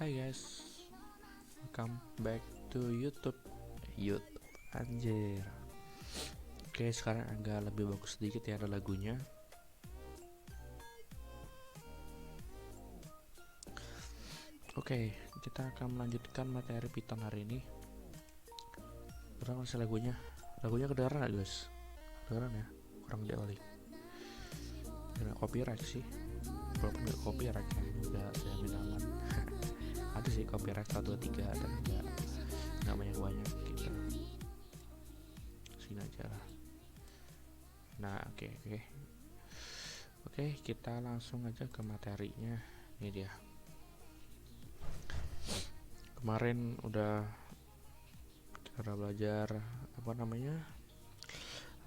Hai guys, welcome back to YouTube. Anjir. Oke, sekarang agak lebih bagus sedikit ya ada lagunya. Oke, kita akan melanjutkan materi Python hari ini. Kurang masih lagunya. Lagunya kedengaran gak guys? Kedengaran ya? Kurang gede kali. Kena copyright sih. Walaupun gak copyright ya, udah saya minta aman. Ada sih copyright 1, 2, 3 tapi gak banyak-banyak gitu. Sini aja lah. Nah, oke, kita langsung aja ke materinya. Ini dia. Kemarin udah kita belajar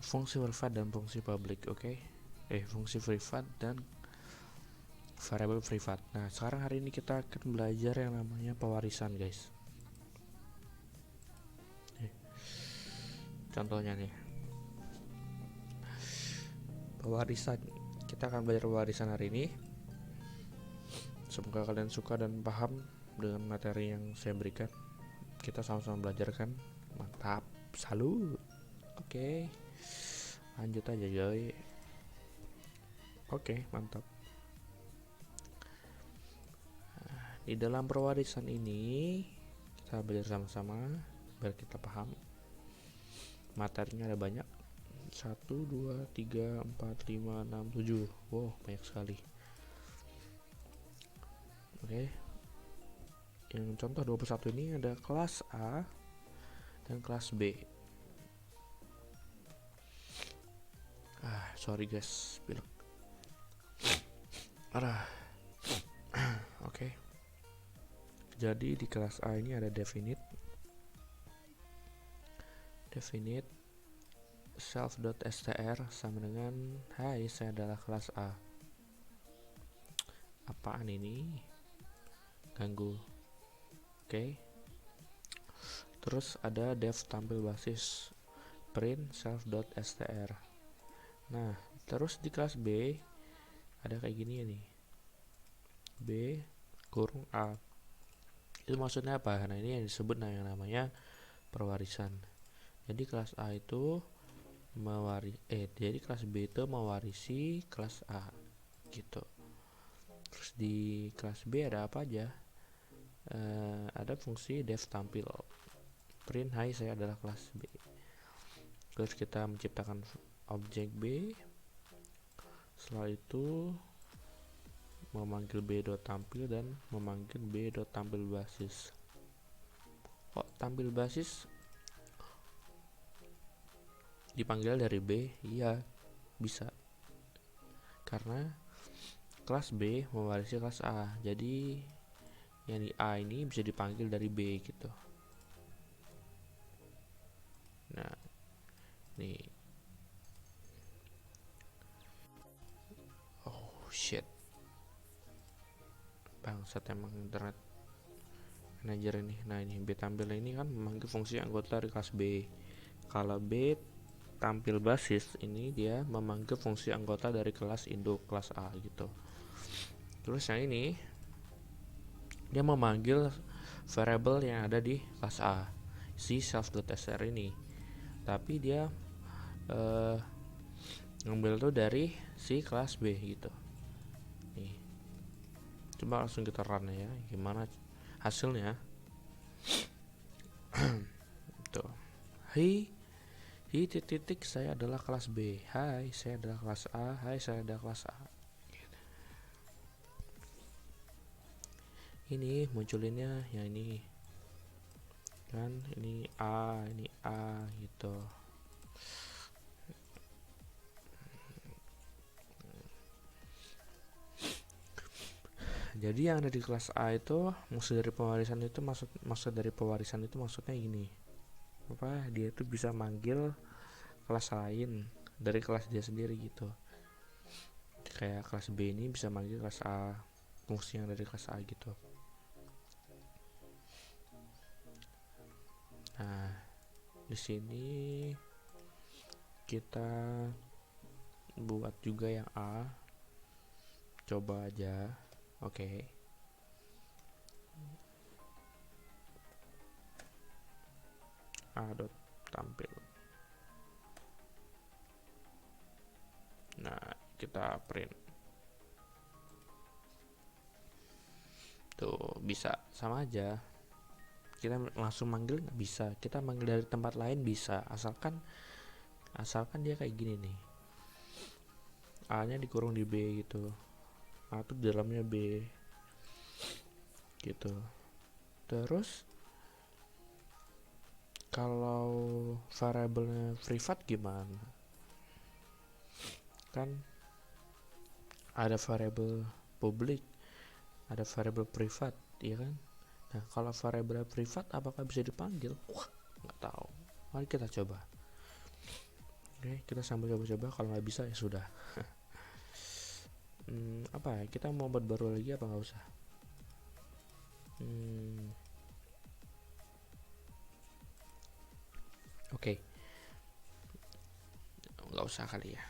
fungsi privat dan fungsi publik, oke? Fungsi privat dan variabel privat. Nah, sekarang hari ini kita akan belajar yang namanya pewarisan, guys. Contohnya nih, pewarisan. Kita akan belajar pewarisan hari ini. Semoga kalian suka dan paham dengan materi yang saya berikan. Kita sama-sama belajar kan? Mantap, salut. Oke, lanjut aja Joy. Oke, mantap. Di dalam pewarisan ini kita belajar sama-sama biar kita paham. Materinya ada banyak. 1, 2, 3, 4, 5, 6, 7. Wow, banyak sekali. Oke. Yang contoh 21 ini ada kelas A dan kelas B. Sorry guys, pilek. Oke. Jadi di kelas A ini ada definite self.str sama dengan hai, saya adalah kelas A. Apaan ini? Ganggu. Oke. Terus ada def tampil basis print self.str. Nah, terus di kelas B ada kayak gini nih. B kurung A. Itu maksudnya apa? Nah, ini yang disebut yang namanya pewarisan. Jadi kelas A itu jadi kelas B itu mewarisi kelas A gitu. Terus di kelas B ada apa aja? Ada fungsi def tampil print hai, saya adalah kelas B. Terus kita menciptakan objek B. Setelah itu memanggil b.tampil dan memanggil b.tampil basis. Kok tampil basis dipanggil dari B? Iya, bisa. Karena kelas B mewarisi kelas A. Jadi yang di A ini bisa dipanggil dari B gitu. Nah, nih. Oh shit. Bangsat emang internet manager ini. Nah, ini B tampil ini kan memanggil fungsi anggota dari kelas B. Kalau B tampil basis ini dia memanggil fungsi anggota dari kelas induk kelas A gitu. Terus yang ini dia memanggil variabel yang ada di kelas A, si self.str ini. Tapi dia ngambil tuh dari si kelas B gitu. Nih. Coba langsung kita run ya, gimana hasilnya. Tuh. Titik saya adalah kelas B. Hai, saya adalah kelas A. Hai, saya adalah kelas A. Gitu. Ini munculinnya ya ini. Kan ini A gitu. Jadi yang ada di kelas A itu maksud dari pewarisan itu maksudnya gini. Dia itu bisa manggil kelas lain dari kelas dia sendiri gitu. Kayak kelas B ini bisa manggil kelas A, fungsi yang dari kelas A gitu. Nah, di sini kita buat juga yang A. Coba aja. Oke. a dot tampil. Nah, kita print. Tuh, bisa sama aja. Kita langsung manggil nggak bisa, kita manggil dari tempat lain bisa, asalkan dia kayak gini nih, A nya dikurung di B gitu, A tuh di dalamnya B gitu. Terus kalau variabelnya privat gimana? Kan ada variabel publik, ada variabel privat, ya kan? Nah, kalau variabel privat apakah bisa dipanggil? Wah, nggak tahu. Mari kita coba. Oke, kita sambil coba-coba. Kalau nggak bisa ya sudah. Apa ya? Kita mau buat baru lagi apa nggak usah? Oke, nggak usah kali ya.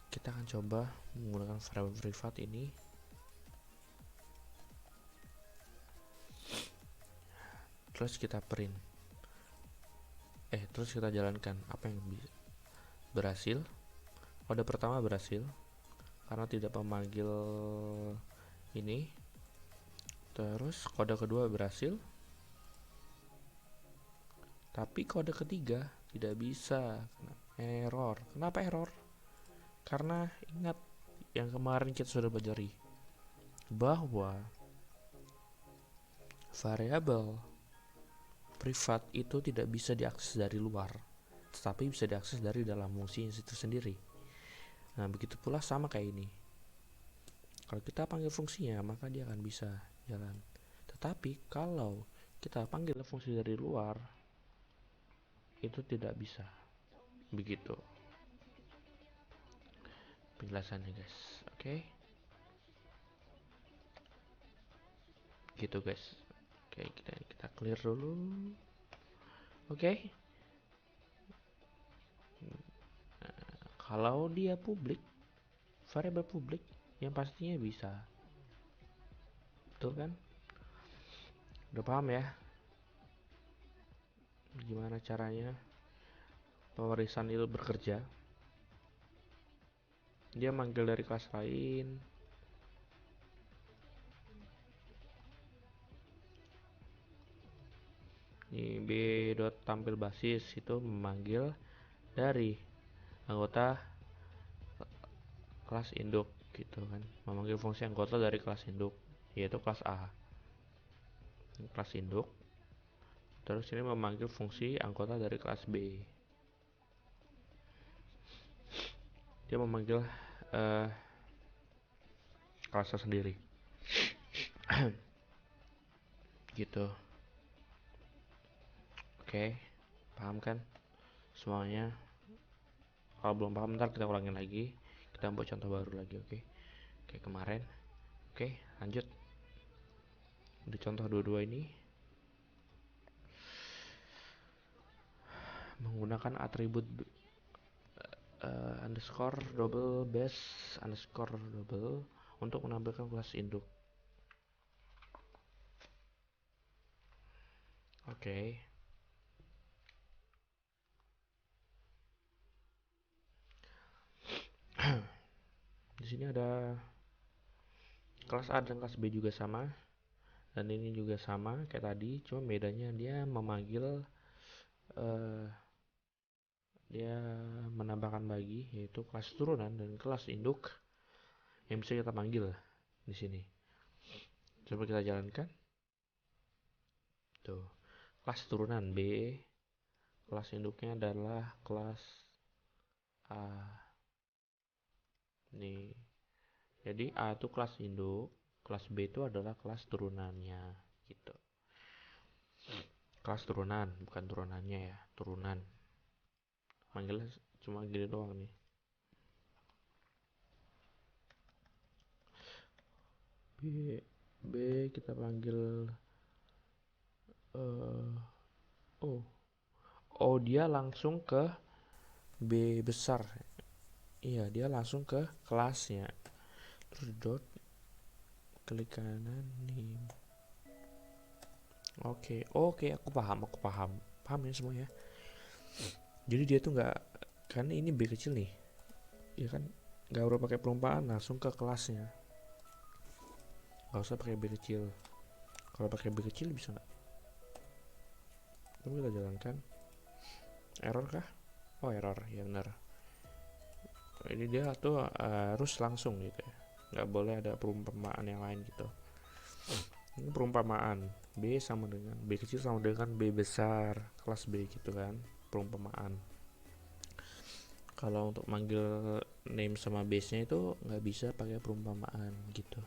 Kita akan coba menggunakan variabel privat ini. Terus kita print. Terus kita jalankan apa yang berhasil. Kode pertama berhasil karena tidak memanggil ini. Terus kode kedua berhasil, tapi kode ketiga tidak bisa. Error. Kenapa error? Karena ingat yang kemarin kita sudah pelajari bahwa variabel privat itu tidak bisa diakses dari luar, tetapi bisa diakses dari dalam fungsi itu sendiri. Nah, begitu pula sama kayak ini. Kalau kita panggil fungsinya, maka dia akan bisa jalan. Tetapi kalau kita panggil fungsi dari luar, itu tidak bisa. Begitu penjelasannya, guys. Oke. Gitu, guys. Oke, kita clear dulu. Oke. Kalau dia publik, variabel publik, yang pastinya bisa. Betul kan? Udah paham ya? Gimana caranya pewarisan itu bekerja? Dia manggil dari kelas lain. Ini b dot tampil basis itu memanggil dari anggota kelas induk gitu kan, memanggil fungsi anggota dari kelas induk yaitu kelas A, kelas induk. Terus ini memanggil fungsi anggota dari kelas B, dia memanggil kelasnya sendiri. Gitu. Oke, paham kan semuanya? Kalau belum paham ntar kita ulangin lagi, kita buat contoh baru lagi. Oke, kayak kemarin. Oke, lanjut di contoh dua-dua ini menggunakan atribut underscore double base underscore double untuk menampilkan kelas induk. Oke. Di sini ada kelas A dan kelas B juga sama, dan ini juga sama kayak tadi, cuma bedanya dia memanggil dia menambahkan lagi yaitu kelas turunan dan kelas induk yang bisa kita panggil di sini. Coba kita jalankan. Tuh, kelas turunan B, kelas induknya adalah kelas A. Nih, jadi A itu kelas induk, kelas B itu adalah kelas turunannya gitu. Kelas turunan, bukan turunannya ya, turunan. Manggilnya cuma gini doang nih. B kita panggil dia langsung ke B besar. Iya, dia langsung ke kelasnya. Terus dot klik kanan nih. Oke, aku paham ya semuanya. Jadi dia tuh nggak, kan ini B kecil nih ya kan, nggak perlu pakai perumpamaan, langsung ke kelasnya, nggak usah pakai B kecil. Kalau pakai B kecil bisa nggak? Coba kita jalankan. Error kah? Oh, error ya, benar. Ini dia tuh harus langsung gitu ya, nggak boleh ada perumpamaan yang lain gitu. Ini perumpamaan B kecil sama dengan B besar kelas B gitu kan, perumpamaan. Kalau untuk manggil name sama base nya itu nggak bisa pakai perumpamaan gitu.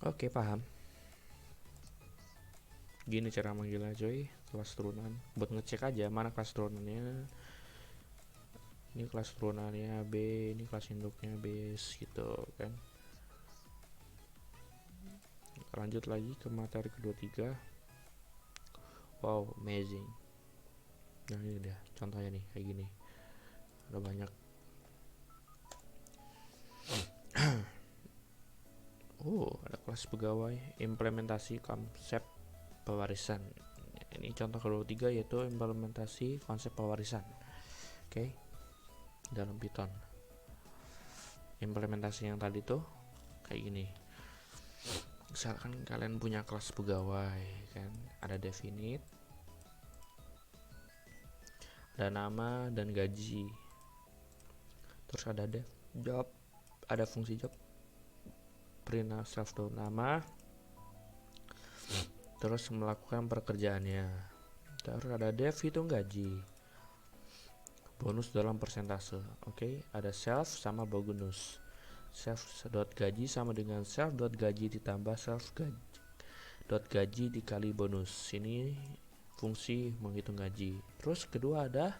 Oke, paham. Gini cara manggilnya coy, kelas turunan. Buat ngecek aja mana kelas turunannya. Ini kelas turunannya B, ini kelas induknya base gitu kan. Lanjut lagi ke materi kedua tiga. Wow, amazing. Nah ini dia contohnya nih, kayak gini. Ada banyak. Ada kelas pegawai, implementasi konsep pewarisan. Ini contoh kedua tiga, yaitu implementasi konsep pewarisan. Oke, dalam Python. Implementasi yang tadi tuh kayak gini. Misalkan kalian punya kelas pegawai kan, ada definite, ada nama dan gaji, terus ada def job, ada fungsi job, print self dot nama, terus melakukan pekerjaannya, terus ada def hitung gaji, bonus dalam persentase. Oke, ada self sama bonus. Self dot gaji sama dengan self dot gaji ditambah self gaji dikali bonus. Ini fungsi menghitung gaji. Terus kedua ada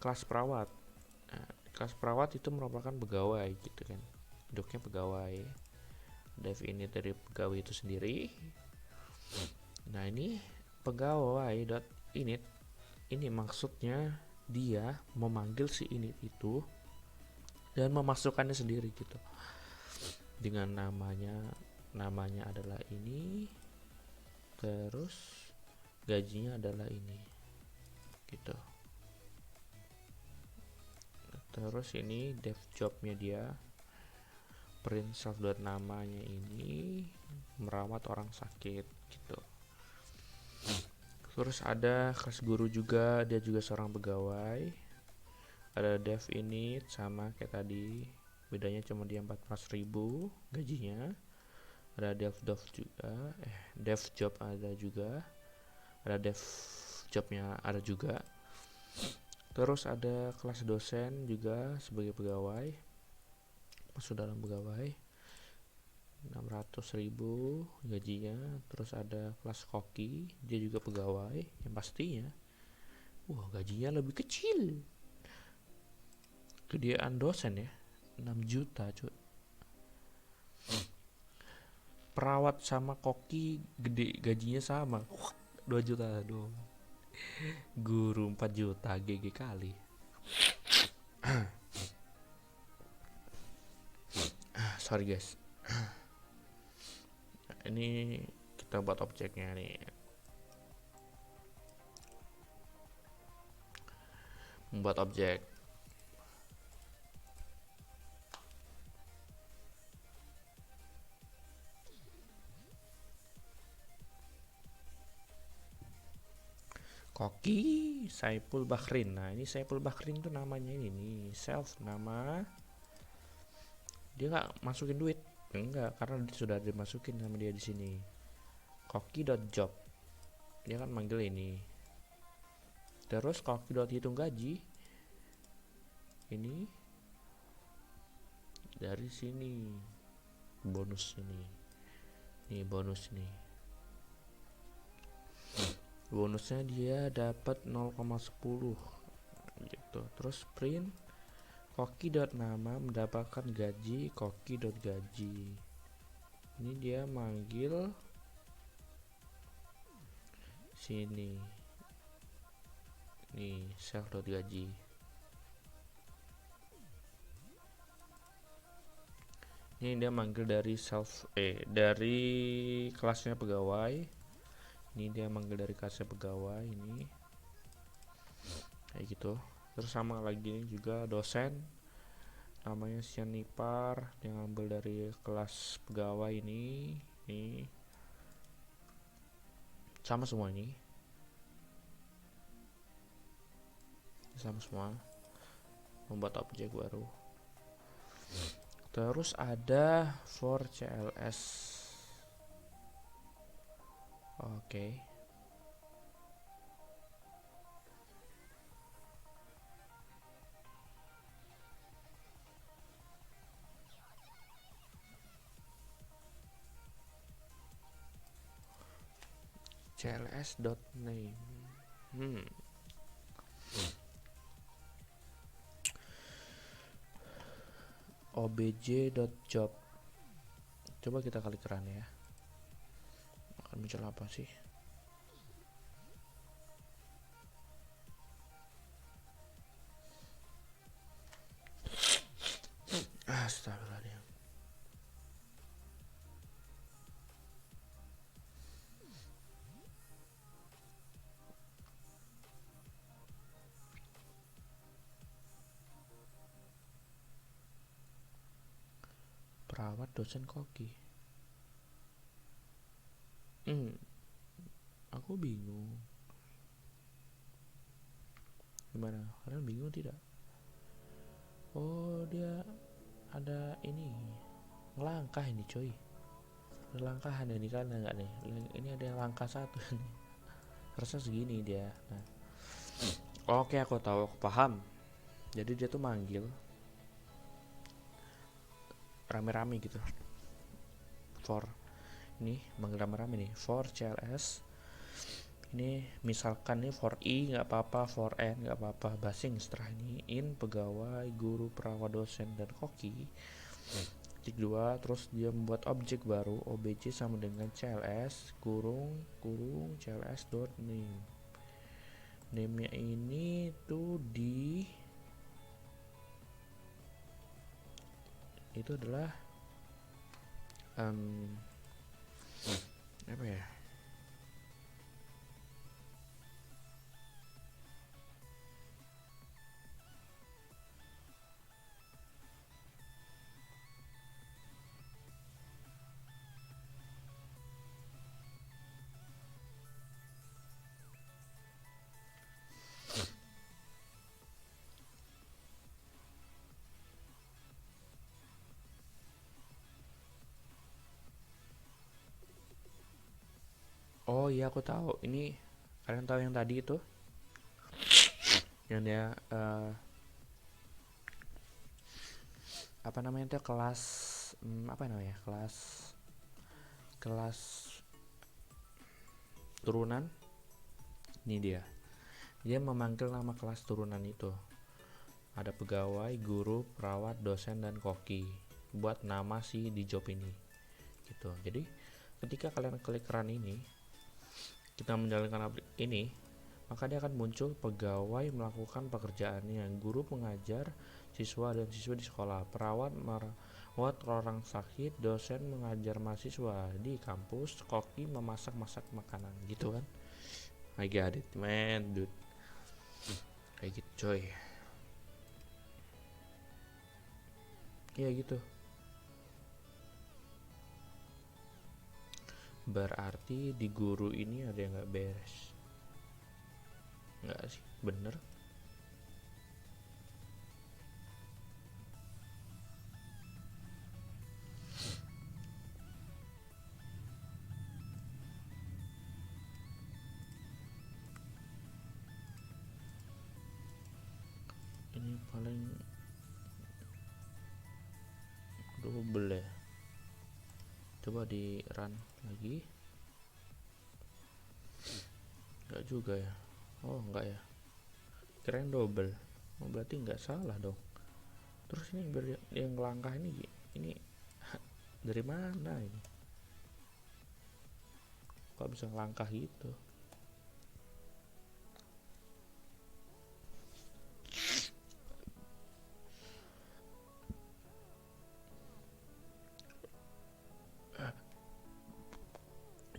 kelas perawat. Nah, kelas perawat itu merupakan pegawai gitu kan, induknya pegawai, def ini dari pegawai itu sendiri. Nah ini pegawai dot init, ini maksudnya dia memanggil si init itu dan memasukkannya sendiri gitu, dengan namanya adalah ini, terus gajinya adalah ini gitu. Terus ini dev jobnya dia, print self dot namanya ini merawat orang sakit gitu. Terus ada kelas guru juga, dia juga seorang pegawai. Ada dev init sama kayak tadi, bedanya cuma dia 14.000 gajinya. Ada dev juga, dev job ada juga, ada dev jobnya ada juga. Terus ada kelas dosen juga sebagai pegawai, masuk dalam pegawai, 600.000 gajinya. Terus ada kelas koki, dia juga pegawai yang pastinya gajinya lebih kecil. Gedean dosen ya, 6 juta cuy. Perawat sama koki gede gajinya sama, 2 juta dong. Guru 4 juta, GG kali. Sorry guys. Ini kita buat objeknya nih, membuat objek. Koki Saiful Bahrin. Nah ini Saiful Bahrin tuh namanya ini nih, self nama. Dia nggak masukin duit, enggak, karena sudah dimasukin sama dia di sini. Koki.job, dia kan manggil ini. Terus koki.hitung gaji, ini dari sini bonus ini. Nih bonus nih. Bonusnya dia dapat 0,10 gitu. Terus print koki.nama mendapatkan gaji koki.gaji. Ini dia manggil sini nih, self.gaji. Ini dia manggil dari dari kelasnya pegawai. Ini dia manggil dari kelasnya pegawai ini. Kayak gitu. Terus sama lagi ini juga dosen. Namanya Sianipar, dia ngambil dari kelas pegawai ini. Ini sama semua ini. Sama semua. Membuat objek baru. Terus ada for CLS. Oke. CLS.name. obj.job. Coba kita klik run ya. Akan muncul apa sih? Astagfirullahaladzim. Perawat dosen koki. Aku bingung. Gimana? Kalian bingung tidak? Oh, dia ada ini. Ngelangkah ini, coy. Ada langkahan ini kan enggak nih? Ini ada yang langkah satu nih. Harusnya segini dia. Nah. Oke, aku tahu, aku paham. Jadi dia tuh manggil rame-rame gitu. For ini manggil rame-rame nih. For CLS. Ini misalkan nih for I nggak apa-apa, for N nggak apa-apa, basing setelah ini in pegawai, guru, perawat, dosen, dan koki. Titik 2, terus dia membuat objek baru obj sama dengan CLS kurung CLS dot name. Name-nya ini tuh itu adalah apa ya? Oh iya, aku tahu. Ini kalian tahu yang tadi itu? Yang dia apa namanya itu kelas apa namanya? Kelas turunan. Ini dia memanggil nama kelas turunan itu. Ada pegawai, guru, perawat, dosen, dan koki buat nama si di job ini gitu. Jadi ketika kalian klik run ini, kita menjalankan ini, maka dia akan muncul pegawai melakukan pekerjaannya, guru mengajar siswa dan siswa di sekolah, perawat merawat orang sakit, dosen mengajar mahasiswa di kampus, koki memasak makanan gitu kan. I got it man, dude. Kayak gitu coy. Iya gitu. Berarti di guru ini ada yang gak beres. Enggak sih, bener. Ini paling double ya. Coba di run lagi. Enggak juga ya. Oh enggak ya, kirain double. Oh, berarti nggak salah dong. Terus ini yang langkah ini dari mana ini? Kok bisa langkah gitu?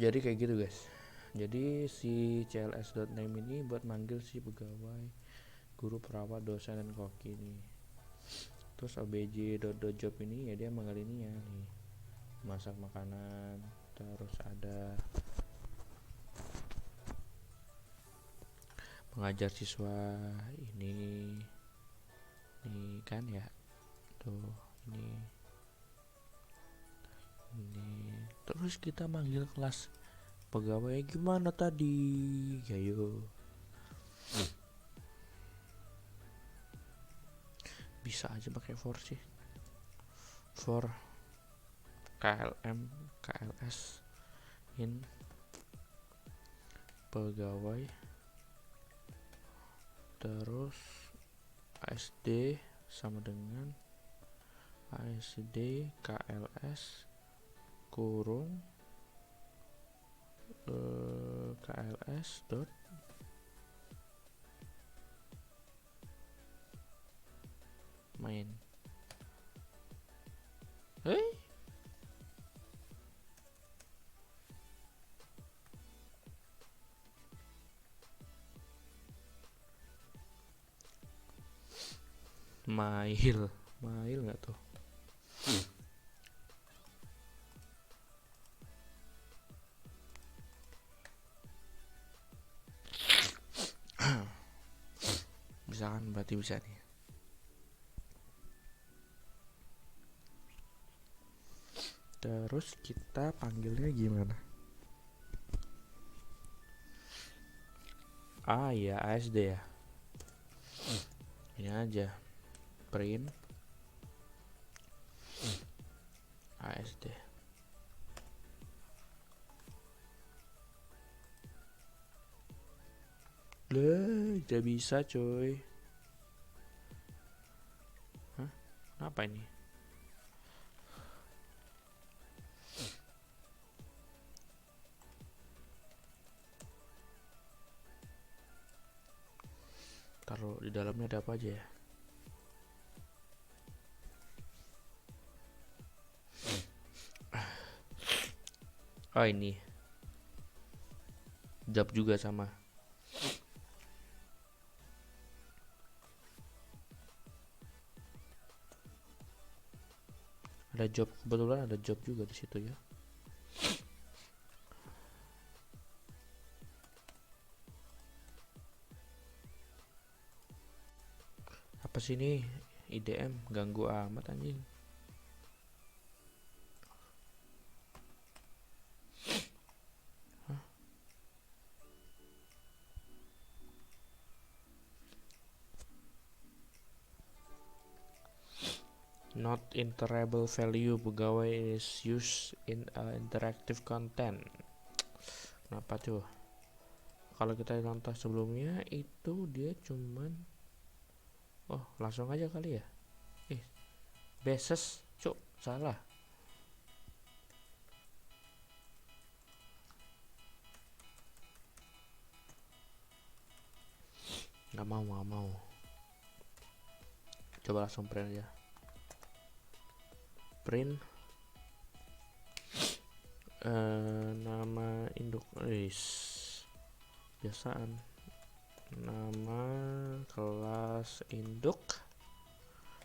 Jadi kayak gitu guys. Jadi si cls.name ini buat manggil si pegawai, guru, perawat, dosen, dan koki nih. Terus obj.job ini ya dia manggil ini ya nih, masak makanan. Terus ada mengajar siswa ini kan ya, tuh ini. Terus kita manggil kelas pegawai gimana tadi, ayo. Bisa aja pakai for sih, for KLM KLS in pegawai, terus ASD sama dengan ASD KLS kurung KLS dot main. Mail nggak tuh? Bisa kan, berarti bisa nih. Terus kita panggilnya gimana? Ya ASD ya. Ini aja, print ASD. Udah bisa coy. Hah? Apa ini? Taruh di dalamnya ada apa aja ya? Oh ini job juga sama. Ada job, kebetulan ada job juga di situ ya. Apa sih ini? IDM ganggu amat anjing. Not interable value pegawai is used in interactive content. Kenapa tuh? Kalau kita contoh sebelumnya itu dia cuman langsung aja kali ya. Basis cuk, salah. Nggak mau. Coba langsung print aja. Print nama induk biasaan, nama kelas induk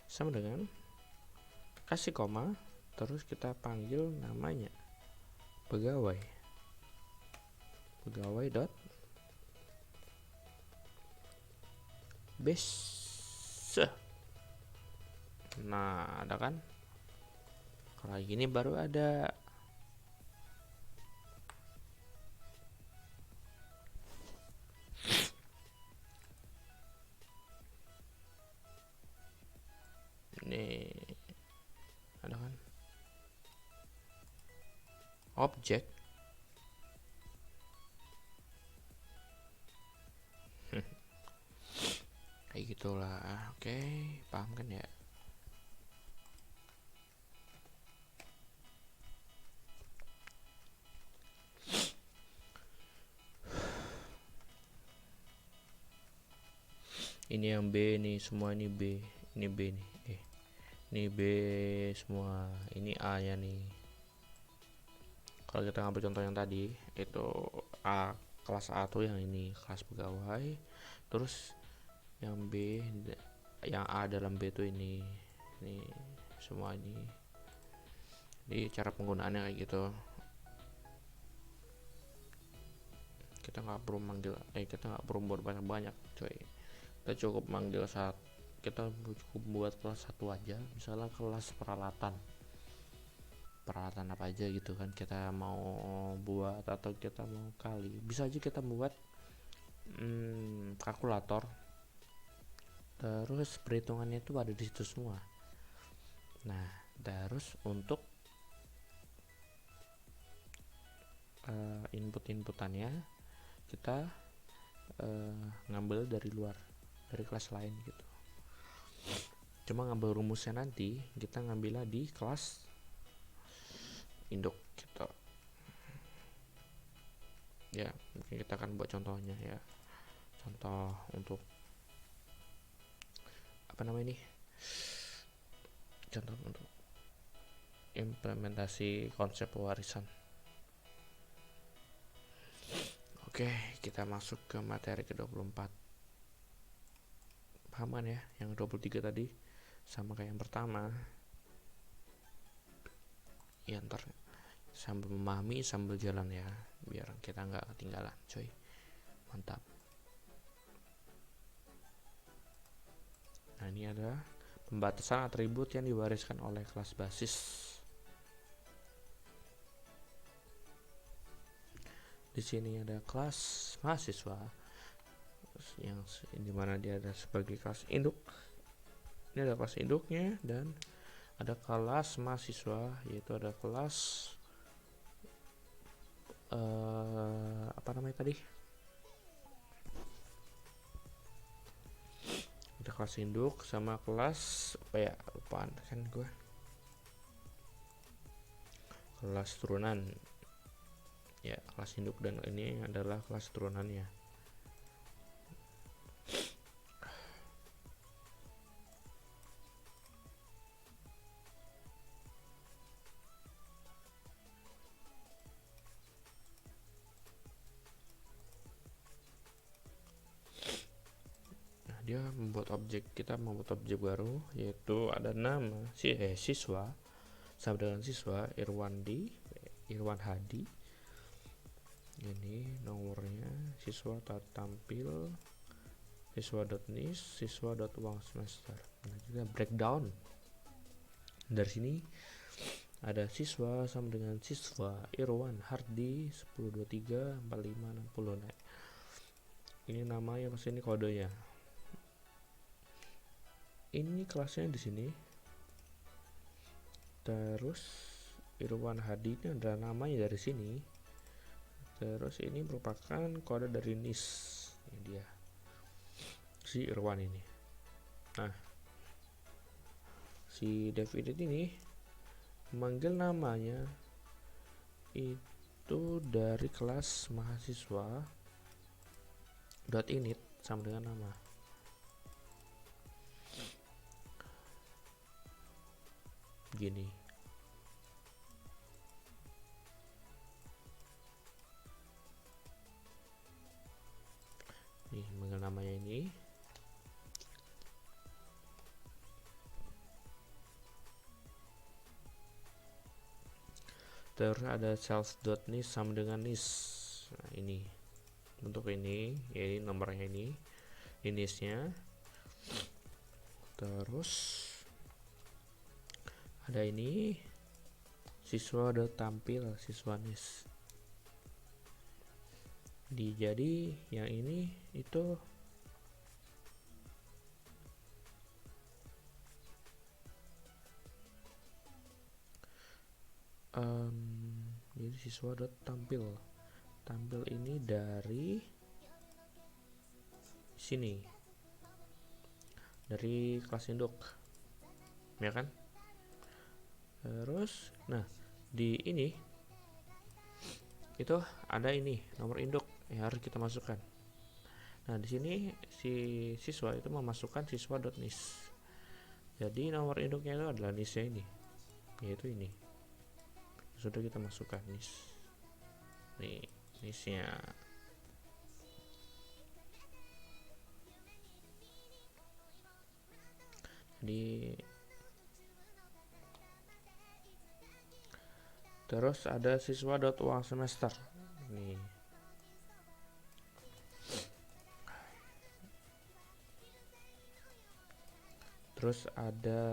sama dengan kasih koma, terus kita panggil namanya pegawai dot base. Nah ada kan, kalau gini baru ada. Ini ada kan objek. Kayak gitulah. Oke, paham kan ya? Ini yang B nih, semua ini B. Ini B nih. Ini B semua. Ini A nya nih. Kalau kita ngambil contoh yang tadi itu kelas A tuh yang ini kelas pegawai, terus yang B, yang A dalam B tuh ini semua ini. Jadi cara penggunaannya kayak gitu. Kita nggak perlu manggil kita nggak perlu buat banyak coy. Kita cukup manggil kita cukup buat kelas satu aja, misalnya kelas peralatan apa aja gitu kan kita mau buat, atau kita mau kali, bisa aja kita buat kalkulator, terus perhitungannya itu ada di situ semua. Nah terus untuk inputannya kita ngambil dari luar, dari kelas lain gitu. Cuma ngambil rumusnya nanti kita ngambilnya di kelas induk gitu. Ya mungkin kita akan buat contohnya ya, contoh untuk contoh untuk implementasi konsep pewarisan. Oke, kita masuk ke materi ke-24. Paham kan ya? Yang 23 tadi sama kayak yang pertama. Ya ntar sambil memahami sambil jalan ya, biar kita nggak ketinggalan coy. Mantap. Nah ini ada pembatasan atribut yang diwariskan oleh kelas basis. Di sini ada kelas mahasiswa yang dimana dia ada sebagai kelas induk. Ini ada kelas induknya, dan ada kelas mahasiswa, yaitu ada kelas apa namanya tadi, ada kelas induk sama kelas apa ya, lupaan kan gue, kelas turunan ya, kelas induk, dan ini adalah kelas turunannya. Nah dia kita membuat objek baru, yaitu ada nama siswa sama dengan siswa Irwan Hadi. Ini nomornya, siswa tampil, siswa.nis, siswa.uang semester. Nah kita breakdown dari sini. Ada siswa sama dengan siswa Irwan Hardi 1023 4560. Nah, ini namanya, pas ini kodenya. Ini kelasnya di sini. Terus Irwan Hadi ini adalah namanya dari sini. Terus ini merupakan kode dari NIS. Ini dia, si Irwan ini. Nah, si David ini memanggil namanya itu dari kelas mahasiswa .init sama dengan nama. Gini. Nih, manggil namanya ini. Terus ada self.nis sama dengan nis. Nah, ini untuk ini, ya ini nomornya ini nisnya. Terus ada ini siswa.tampil, siswa nis. Jadi yang ini itu jadi siswa.tampil, tampil ini dari sini, dari kelas induk ya kan. Terus nah di ini itu ada ini nomor induk yang harus kita masukkan. Nah di sini si siswa itu memasukkan siswa.nis, jadi nomor induknya itu adalah nisnya ini, yaitu ini sudah kita masukkan nis. nih niche-nya. Jadi terus ada siswa uang semester nih. Terus ada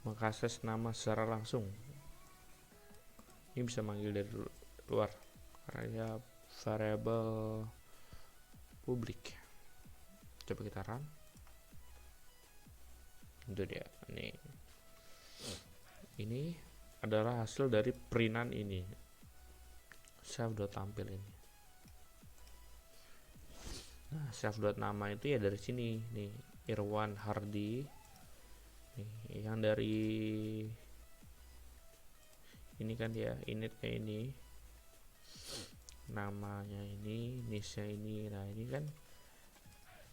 mengakses nama secara langsung. Ini bisa manggil dari luar karena variable publik. Coba kita run. Itu dia. Ini adalah hasil dari printan ini. Self.tampil ini. Nah, self.nama itu ya dari sini nih, Irwan Hardi. Nih, yang dari ini kan dia init kayak ini. Namanya ini, niche-nya ini. Nah, ini kan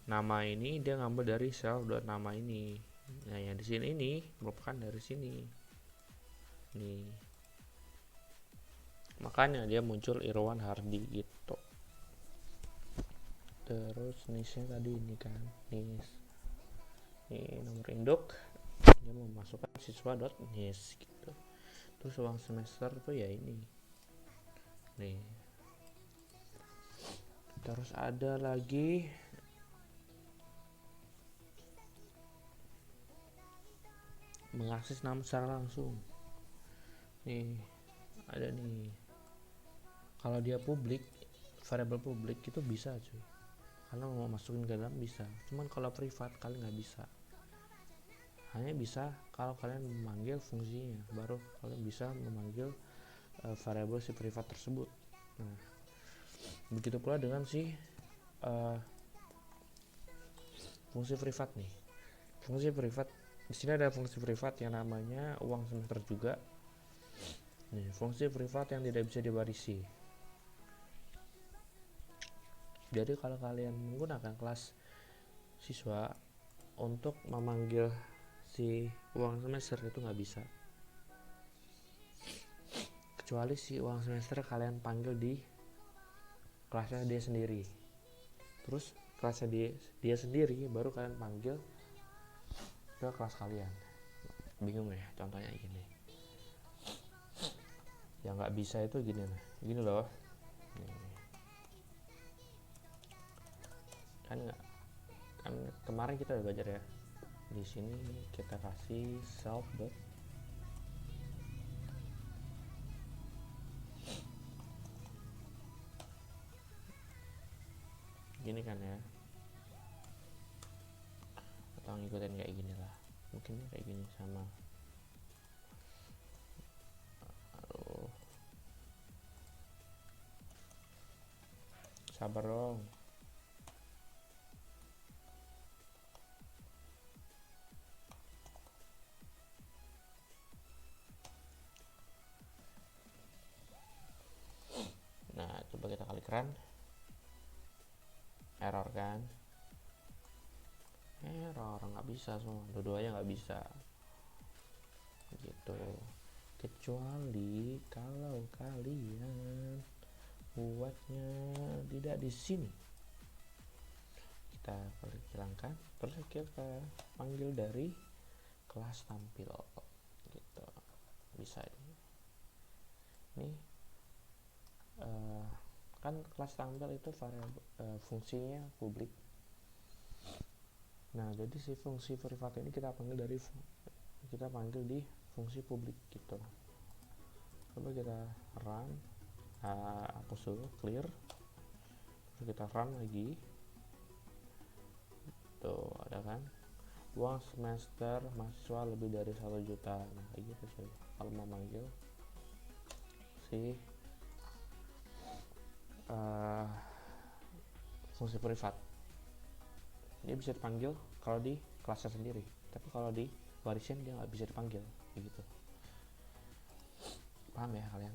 nama ini dia ngambil dari self.nama ini. Nah, yang di sini ini merupakan dari sini. Nih. Makanya dia muncul Irwan Hardi gitu. Terus niche-nya tadi ini kan, niche. Ini nomor induk. Dia memasukkan siswa.niche gitu. Terus uang semester tuh ya ini. Nih. Terus ada lagi mengakses nama secara langsung. Nih, ada nih. Kalau dia publik, variabel publik itu bisa cuy. Karena mau masukin ke dalam bisa. Cuman kalau privat kalian nggak bisa. Hanya bisa kalau kalian memanggil fungsinya, baru kalian bisa memanggil variabel si privat tersebut. Nah, begitu pula dengan si fungsi privat nih. Fungsi privat di sini ada fungsi privat yang namanya uang semester juga. Nih, fungsi privat yang tidak bisa diwarisi. Jadi kalau kalian menggunakan kelas siswa untuk memanggil si uang semester itu nggak bisa, kecuali si uang semester kalian panggil di kelasnya dia sendiri. Terus kelasnya dia sendiri baru kalian panggil ke kelas kalian. Bingung ya contohnya gini. Yang nggak bisa itu gini nih, gini loh. Nih. Kan nggak, kan kemarin kita udah belajar ya. Di sini kita kasih self dot gini kan ya, atau ngikutin kayak gini lah, mungkin kayak gini sama. Aduh, sabar dong. Nah, coba kita kali run. Error kan, error, nggak bisa semua, dua-duanya nggak bisa gitu. Kecuali kalau kalian buatnya tidak di sini, kita hilangkan, terus kita panggil dari kelas tampil gitu, bisa ini. Kan kelas tampil itu variabel fungsinya publik. Nah, jadi si fungsi privat ini kita panggil di fungsi publik gitu. Coba kita run, hapus dulu, clear, terus kita run lagi. Tuh ada kan, uang semester mahasiswa lebih dari 1 juta. Nah kayak gitu sih kalau mau manggil si fungsi privat. Dia bisa dipanggil kalau di kelasnya sendiri, tapi kalau di warisan dia nggak bisa dipanggil begitu. Paham ya kalian?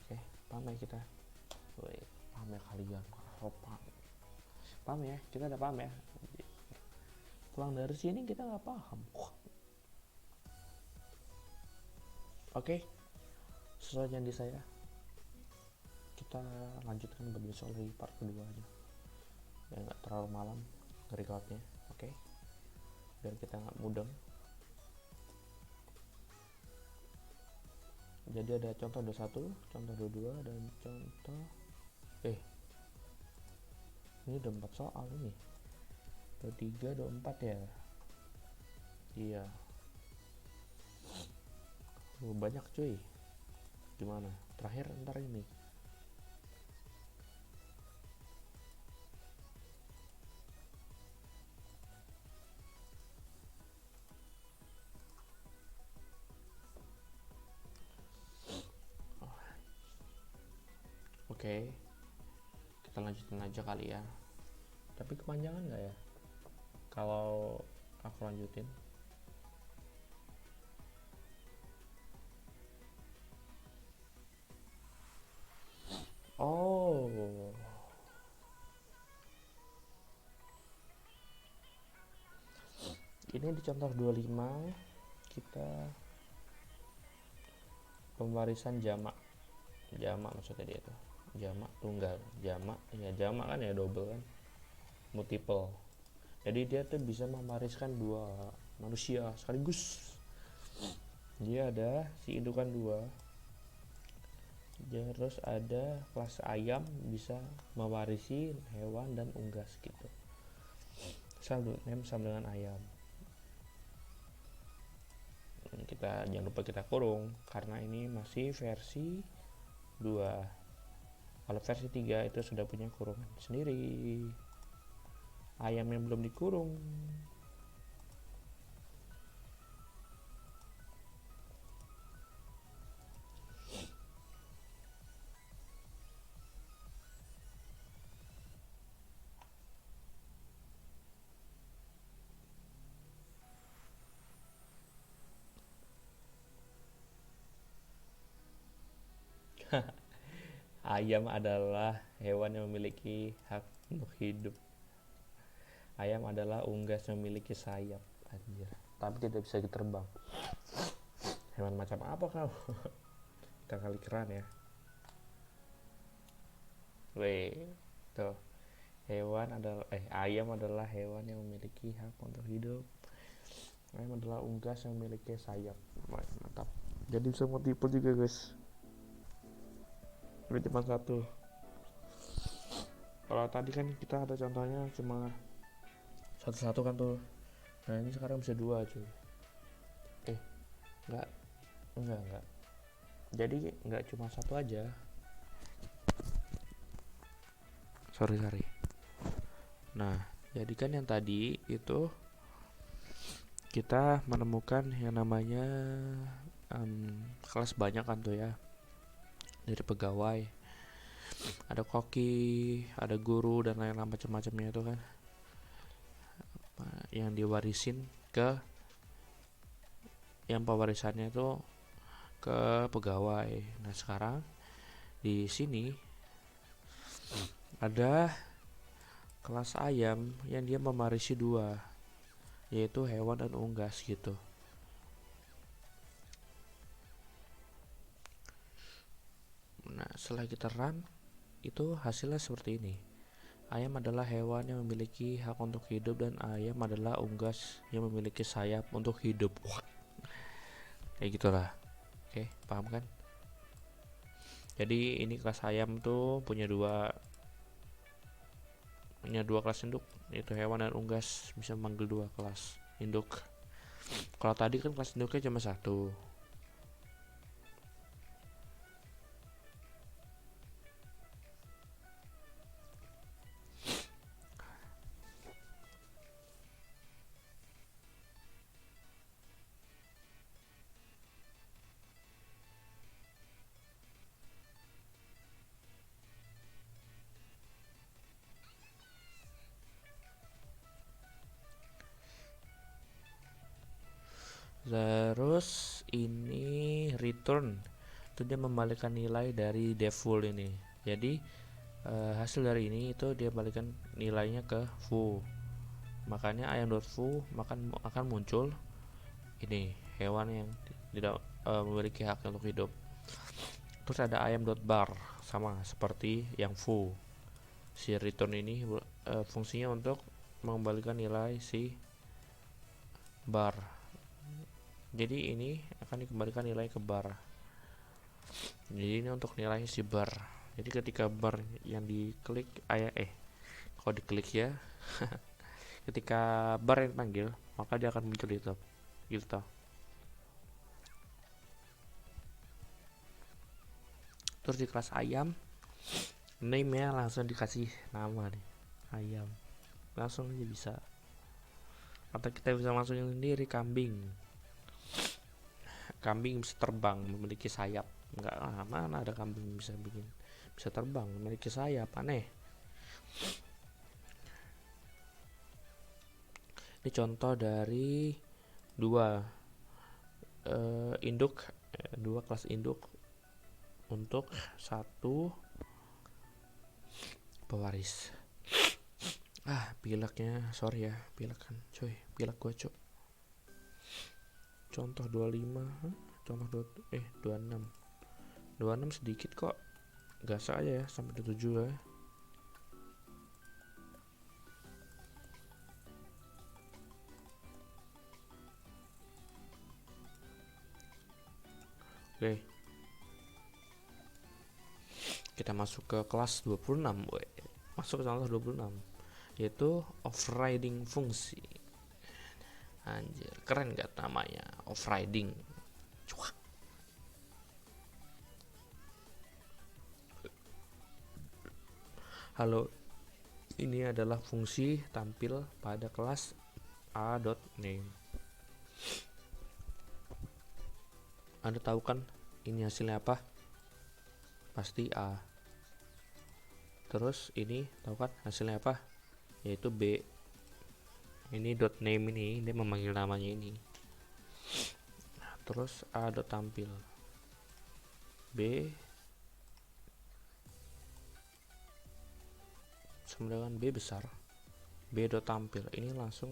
Oke, paham ya kita? Woi, paham ya kalian? Paham ya? Kita udah paham ya? Pulang dari sini kita nggak paham. Oke, sesuai janji saya. kita lanjutkan besok lagi part kedua aja ya, nggak terlalu malam nge-recordnya. Oke, biar kita nggak mudeng. Jadi ada contoh 21, contoh 22, dan contoh ini udah 4 soal ini. 23, 24 ya. Iya. Banyak cuy. Gimana? Terakhir ntar ini. Oke, kita lanjutin aja kali ya. Tapi kepanjangan nggak ya kalau aku lanjutin? Oh, ini di contoh 25 kita pemarisan jamak maksudnya dia itu jamak tunggal, jamak ya, jamak kan ya, double kan, multiple. Jadi dia tuh bisa mewariskan dua manusia sekaligus. Dia ada si indukan dua, terus ada kelas ayam bisa mewarisi hewan dan unggas gitu. Sama dengan ayam. Kita jangan lupa kita kurung karena ini masih versi 2. Kalau versi 3 itu sudah punya kurungan sendiri. Ayam yang belum dikurung. Ayam adalah hewan yang memiliki hak untuk hidup. Ayam adalah unggas yang memiliki sayap, anjir, tapi tidak bisa diterbang. Hewan macam apa kau? Kita kali keren ya. Weh, tuh. Ayam adalah hewan yang memiliki hak untuk hidup. Ayam adalah unggas yang memiliki sayap. Mantap. Jadi bisa multiple juga guys. Ini cuma satu. Kalau tadi kan kita ada contohnya cuma satu-satu kan tuh. Nah ini sekarang bisa 2 cuy. Enggak. Jadi enggak cuma satu aja. Sorry. Nah jadi kan yang tadi itu kita menemukan yang namanya kelas banyak kan tuh ya, dari pegawai, ada koki, ada guru, dan lain-lain macam-macamnya itu kan yang diwarisin ke yang pewarisannya itu ke pegawai. Nah sekarang di sini ada kelas ayam yang dia mewarisi 2, yaitu hewan dan unggas gitu. Nah setelah kita run itu hasilnya seperti ini. Ayam adalah hewan yang memiliki hak untuk hidup dan ayam adalah unggas yang memiliki sayap untuk hidup. Wah. Kayak gitulah. Oke, paham kan? Jadi ini kelas ayam tuh punya dua kelas induk, yaitu hewan dan unggas, bisa manggil 2 kelas induk. Kalau tadi kan kelas induknya cuma 1. Terus ini return itu dia membalikkan nilai dari default ini. Jadi hasil dari ini itu dia balikan nilainya ke foo. Makanya ayam.foo akan muncul ini hewan yang tidak memiliki hak untuk hidup. Terus ada ayam.bar sama seperti yang foo. Si return ini fungsinya untuk mengembalikan nilai si bar. Jadi ini akan dikembalikan nilai ke bar. Jadi ini untuk nilai si bar. Jadi ketika bar yang diklik kalau diklik ya ketika bar yang dipanggil maka dia akan muncul itu gitu. Terus di kelas ayam, name nya langsung dikasih nama nih, ayam, langsung aja bisa. Atau kita bisa masukin sendiri kambing. Kambing bisa terbang, memiliki sayap. Enggak, mana ada kambing bisa terbang, memiliki sayap, aneh. Ini contoh dari dua kelas induk untuk satu pewaris. Pileknya, sorry ya, pilek kan, coy, pilek gua cok. Contoh 25, contoh 26 sedikit kok, gas aja ya sampai 27 ya. Oke. Kita masuk ke kelas 26, boy. Masuk ke contoh 26, yaitu overriding fungsi. Anjir, keren gak namanya? Overriding. Cuak. Halo, ini adalah fungsi tampil pada kelas a.name. Anda tahu kan ini hasilnya apa? Pasti A. Terus ini tahu kan hasilnya apa? Yaitu B. Ini .name ini dia memanggil namanya ini. Terus A tampil, B sama dengan B besar, B tampil. Ini langsung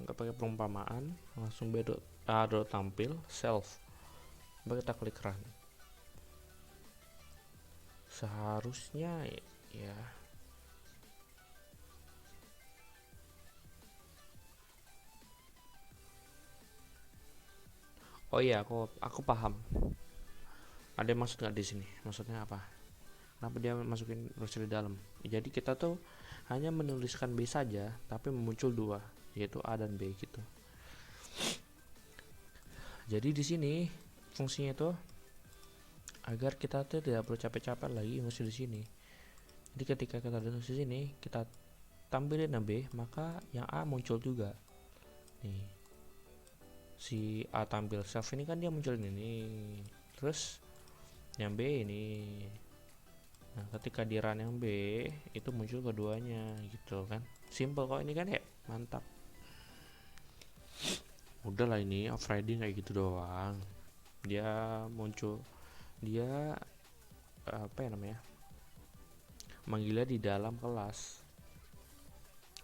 nggak pakai perumpamaan, langsung A tampil self. Coba kita klik run. Seharusnya ya oh iya, aku paham. Ada yang maksud nggak di sini? Maksudnya apa? Kenapa dia masukin browser di dalam? Jadi kita tuh hanya menuliskan B saja, tapi muncul dua, yaitu A dan B gitu. Jadi di sini fungsinya itu agar kita tuh tidak perlu capek-capek lagi nulis di sini. Jadi ketika kita nulis di sini, kita tampilin B, maka yang A muncul juga. Nih, si A tampil self ini kan dia muncul ini, terus yang B ini. Nah, ketika di run yang B itu muncul keduanya gitu kan. Simple kok ini kan ya, mantap. Udahlah ini overriding kayak gitu doang. Dia muncul, dia apa ya namanya? Manggilnya di dalam kelas.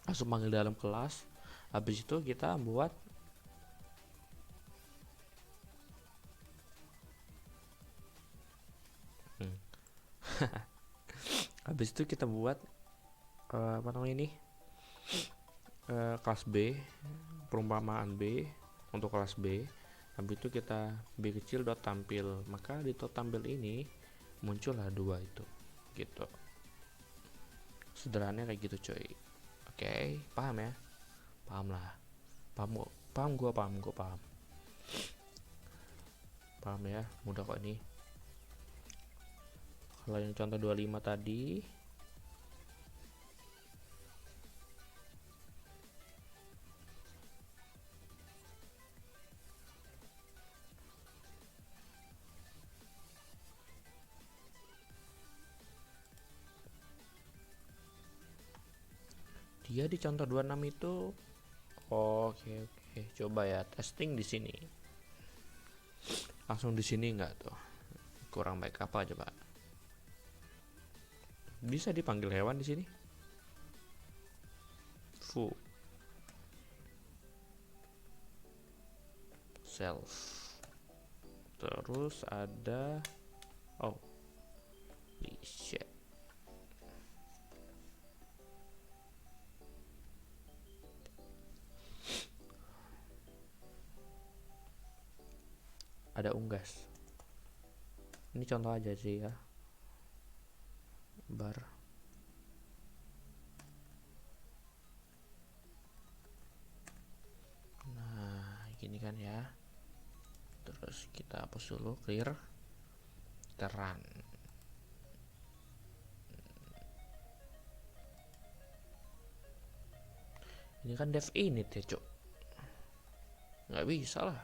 Langsung manggil dalam kelas. Habis itu kita buat habis itu kita buat apa namanya ini? Kelas B, perumpamaan B untuk kelas B. Habis itu kita B kecil dot tampil, maka di dot tampil ini muncullah dua itu gitu. Sederhananya kayak gitu coy. Oke, paham ya? Paham lah. Paham gue paham ya, mudah kok ini. Kalau yang contoh 25 tadi, dia di contoh 26 itu oke, coba ya testing di sini. Langsung di sini enggak tuh? Kurang baik apa coba? Bisa dipanggil hewan di sini? Foo. Self. Terus ada Shit. Ada unggas. Ini contoh aja sih ya. Bar. Nah, gini kan ya. Terus kita hapus dulu, clear. Kita run. Ini kan dev init ya, cok. Nggak bisa lah.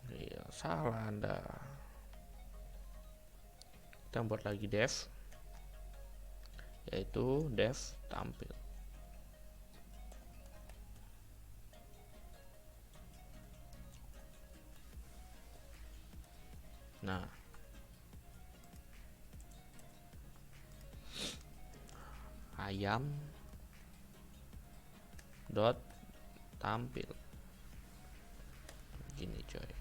Iya, salah Anda. Kita buat lagi dev, yaitu dev tampil. Nah, ayam dot tampil gini coy.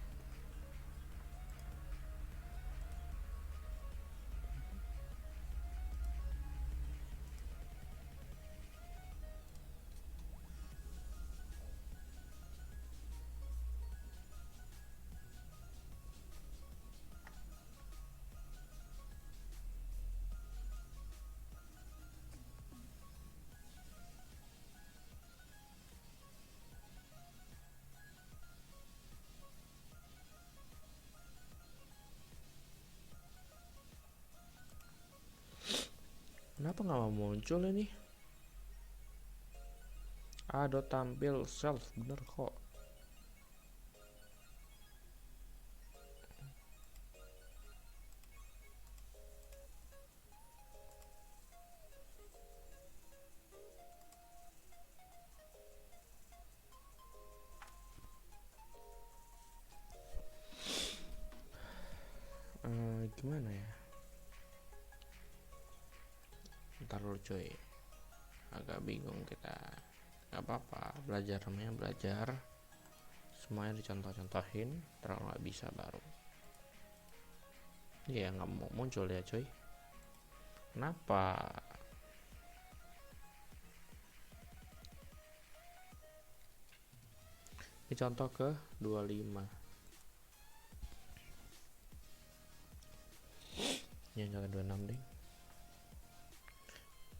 Kenapa nggak mau muncul ini? Ada tampil self, bener kok. Gimana ya? Ntar lu coy, agak bingung kita. Gak apa-apa, belajar namanya belajar. Semuanya dicontoh-contohin, terus nggak bisa baru. Iya, nggak mau muncul ya coy. Kenapa? Ini contoh ke 25. Ya jangan 26 deh.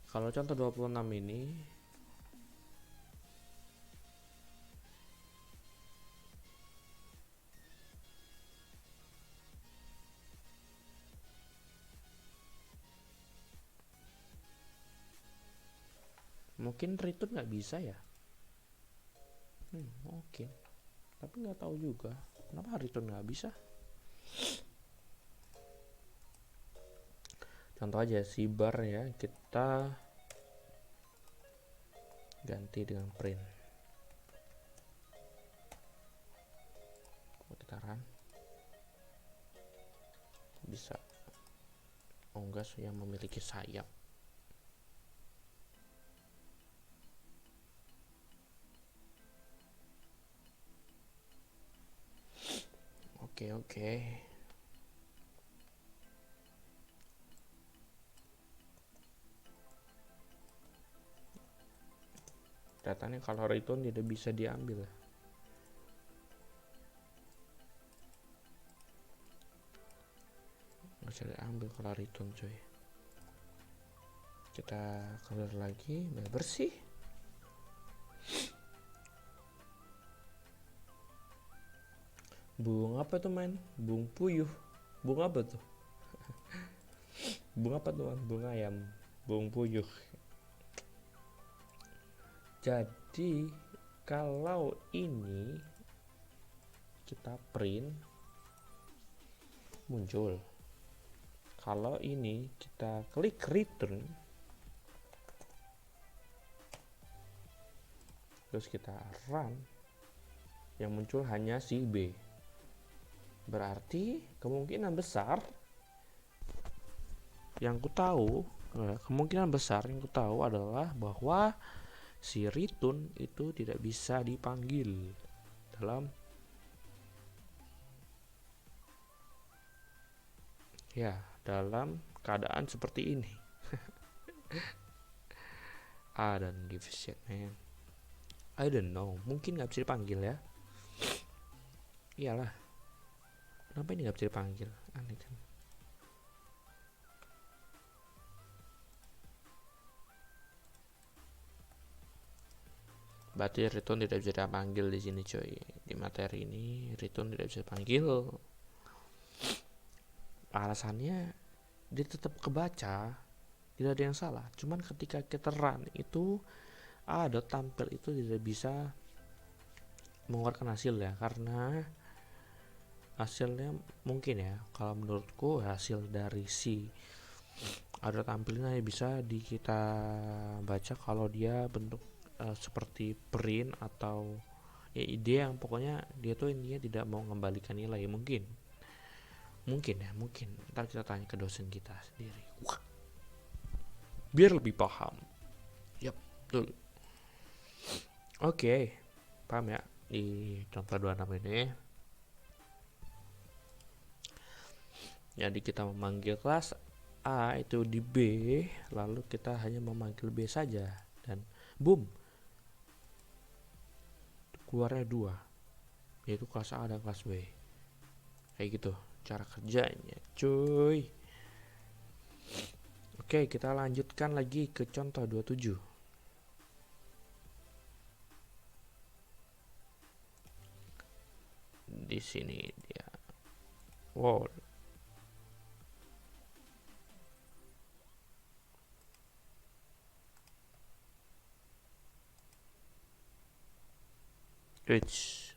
Kalau contoh 26 ini mungkin return nggak bisa ya. Mungkin, tapi nggak tahu juga kenapa return nggak bisa. Contoh aja si bar ya, kita ganti dengan print. Kita run, bisa unggas yang memiliki sayap. Oke. Datanya kalau return tidak bisa diambil. Nggak bisa diambil kalau return coy. Kita clear lagi, biar bersih. Bung apa tuh main? Bung puyuh. Bung apa tuh? Bung apa tuh? Bung ayam. Bung puyuh. Jadi kalau ini kita print muncul. Kalau ini kita klik return, terus kita run, yang muncul hanya si B. Berarti kemungkinan besar yang ku tahu, kemungkinan besar yang ku tahu adalah bahwa si return itu tidak bisa dipanggil dalam Ya, dalam keadaan seperti ini. I don't give a shit, man. I don't know, mungkin nggak bisa dipanggil ya. Iyalah, kenapa ini nggak bisa dipanggil? Aneh kan. Berarti return tidak bisa dipanggil di sini coy. Di materi ini return tidak bisa dipanggil. Alasannya dia tetap kebaca, tidak ada yang salah. Cuman ketika kita run itu ada tampil itu tidak bisa mengeluarkan hasil ya, karena hasilnya mungkin ya, kalau menurutku hasil dari si ada tampilnya bisa kita baca kalau dia bentuk seperti print atau ya ide yang pokoknya dia tuh intinya tidak mau mengembalikan nilai. Mungkin ya, mungkin ntar kita tanya ke dosen kita sendiri. Wah, biar lebih paham. Yap, betul. Oke, paham ya di contoh 26 ini. Jadi kita memanggil kelas A itu di B, lalu kita hanya memanggil B saja, dan boom, keluarnya 2, yaitu kelas A dan kelas B. Kayak gitu cara kerjanya, cuy. Oke, kita lanjutkan lagi ke contoh 27. Di sini dia. Wow. Rich.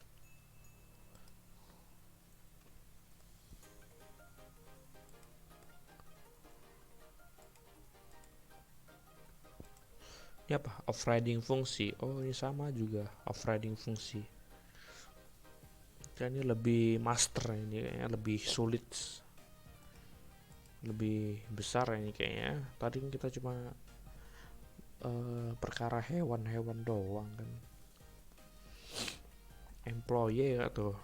Ini apa? Overriding fungsi. Oh, ini sama juga overriding fungsi. Ini lebih master, ini kayaknya lebih sulit, lebih besar ini kayaknya. Tadi kita cuma perkara hewan doang kan. Employee atau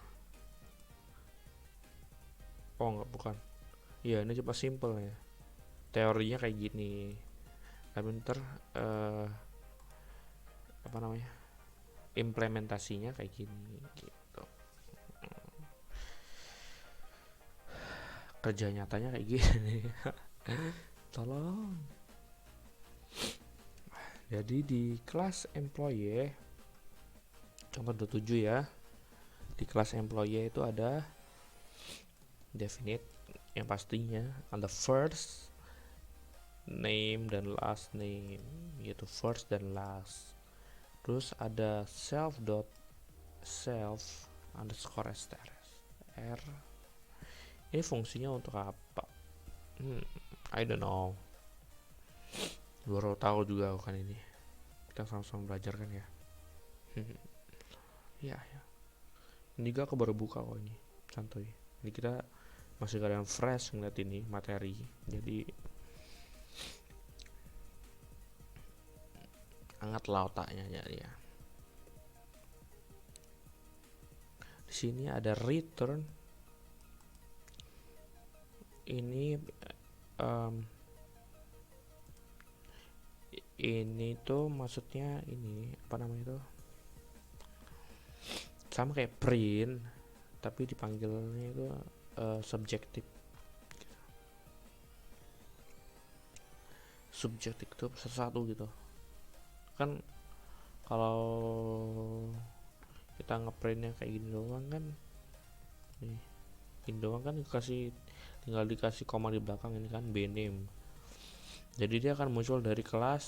oh enggak, bukan. Iya, ini cuma simple ya. Teorinya kayak gini. Tapi ntar apa namanya? Implementasinya kayak gini gitu. Kerja nyatanya kayak gini. Tolong. Jadi di kelas employee contoh 27 ya. Di kelas employee itu ada definite yang pastinya ada first name dan last name, yaitu first dan last. Terus ada self underscore str. Ini fungsinya untuk apa? I don't know. Baru tahu juga kan ini. Kita sama-sama belajar kan ya. Ya. Ini juga aku baru buka kok ini. Santuy. Ini kita masih kalian fresh ngeliat ini materi. Jadi hangat lah otaknya ya. Di sini ada return. Ini ini tuh maksudnya ini apa namanya itu? Sama kayak print, tapi dipanggilnya itu subjektif. Subjektif itu sesuatu gitu. Kan kalau kita ngeprintnya kayak gini doang kan, nih gini doang kan tinggal dikasih koma di belakang ini kan bname. Jadi dia akan muncul dari kelas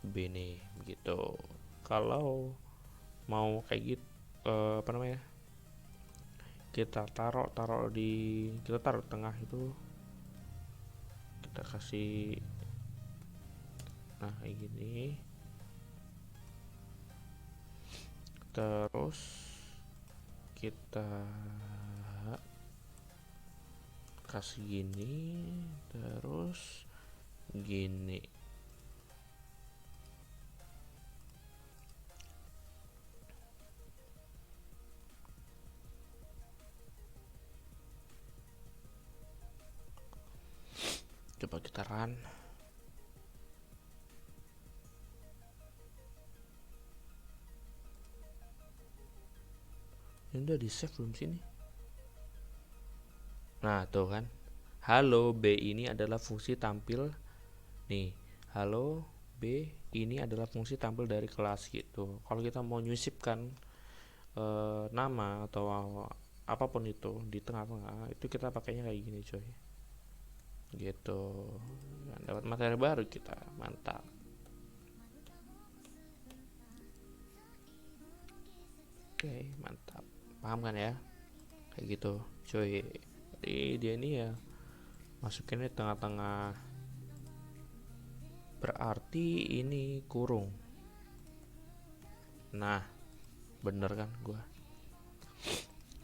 bname gitu. Kalau mau kayak gitu apa namanya, kita taruh di tengah itu, kita kasih nah kayak gini, terus kita kasih gini, terus gini. Coba kita run. Ini udah di save belum sini? Nah tuh kan, halo B ini adalah fungsi tampil nih. Halo B ini adalah fungsi tampil dari kelas gitu. Kalau kita mau nyisipkan nama atau apapun itu di tengah-tengah, itu kita pakainya kayak gini coy. Gitu. Nah, dapat materi baru kita, mantap. Oke, mantap. Paham kan ya? Kayak gitu, cuy. Jadi dia ini ya masukinnya tengah-tengah. Berarti ini kurung. Nah, bener kan gua?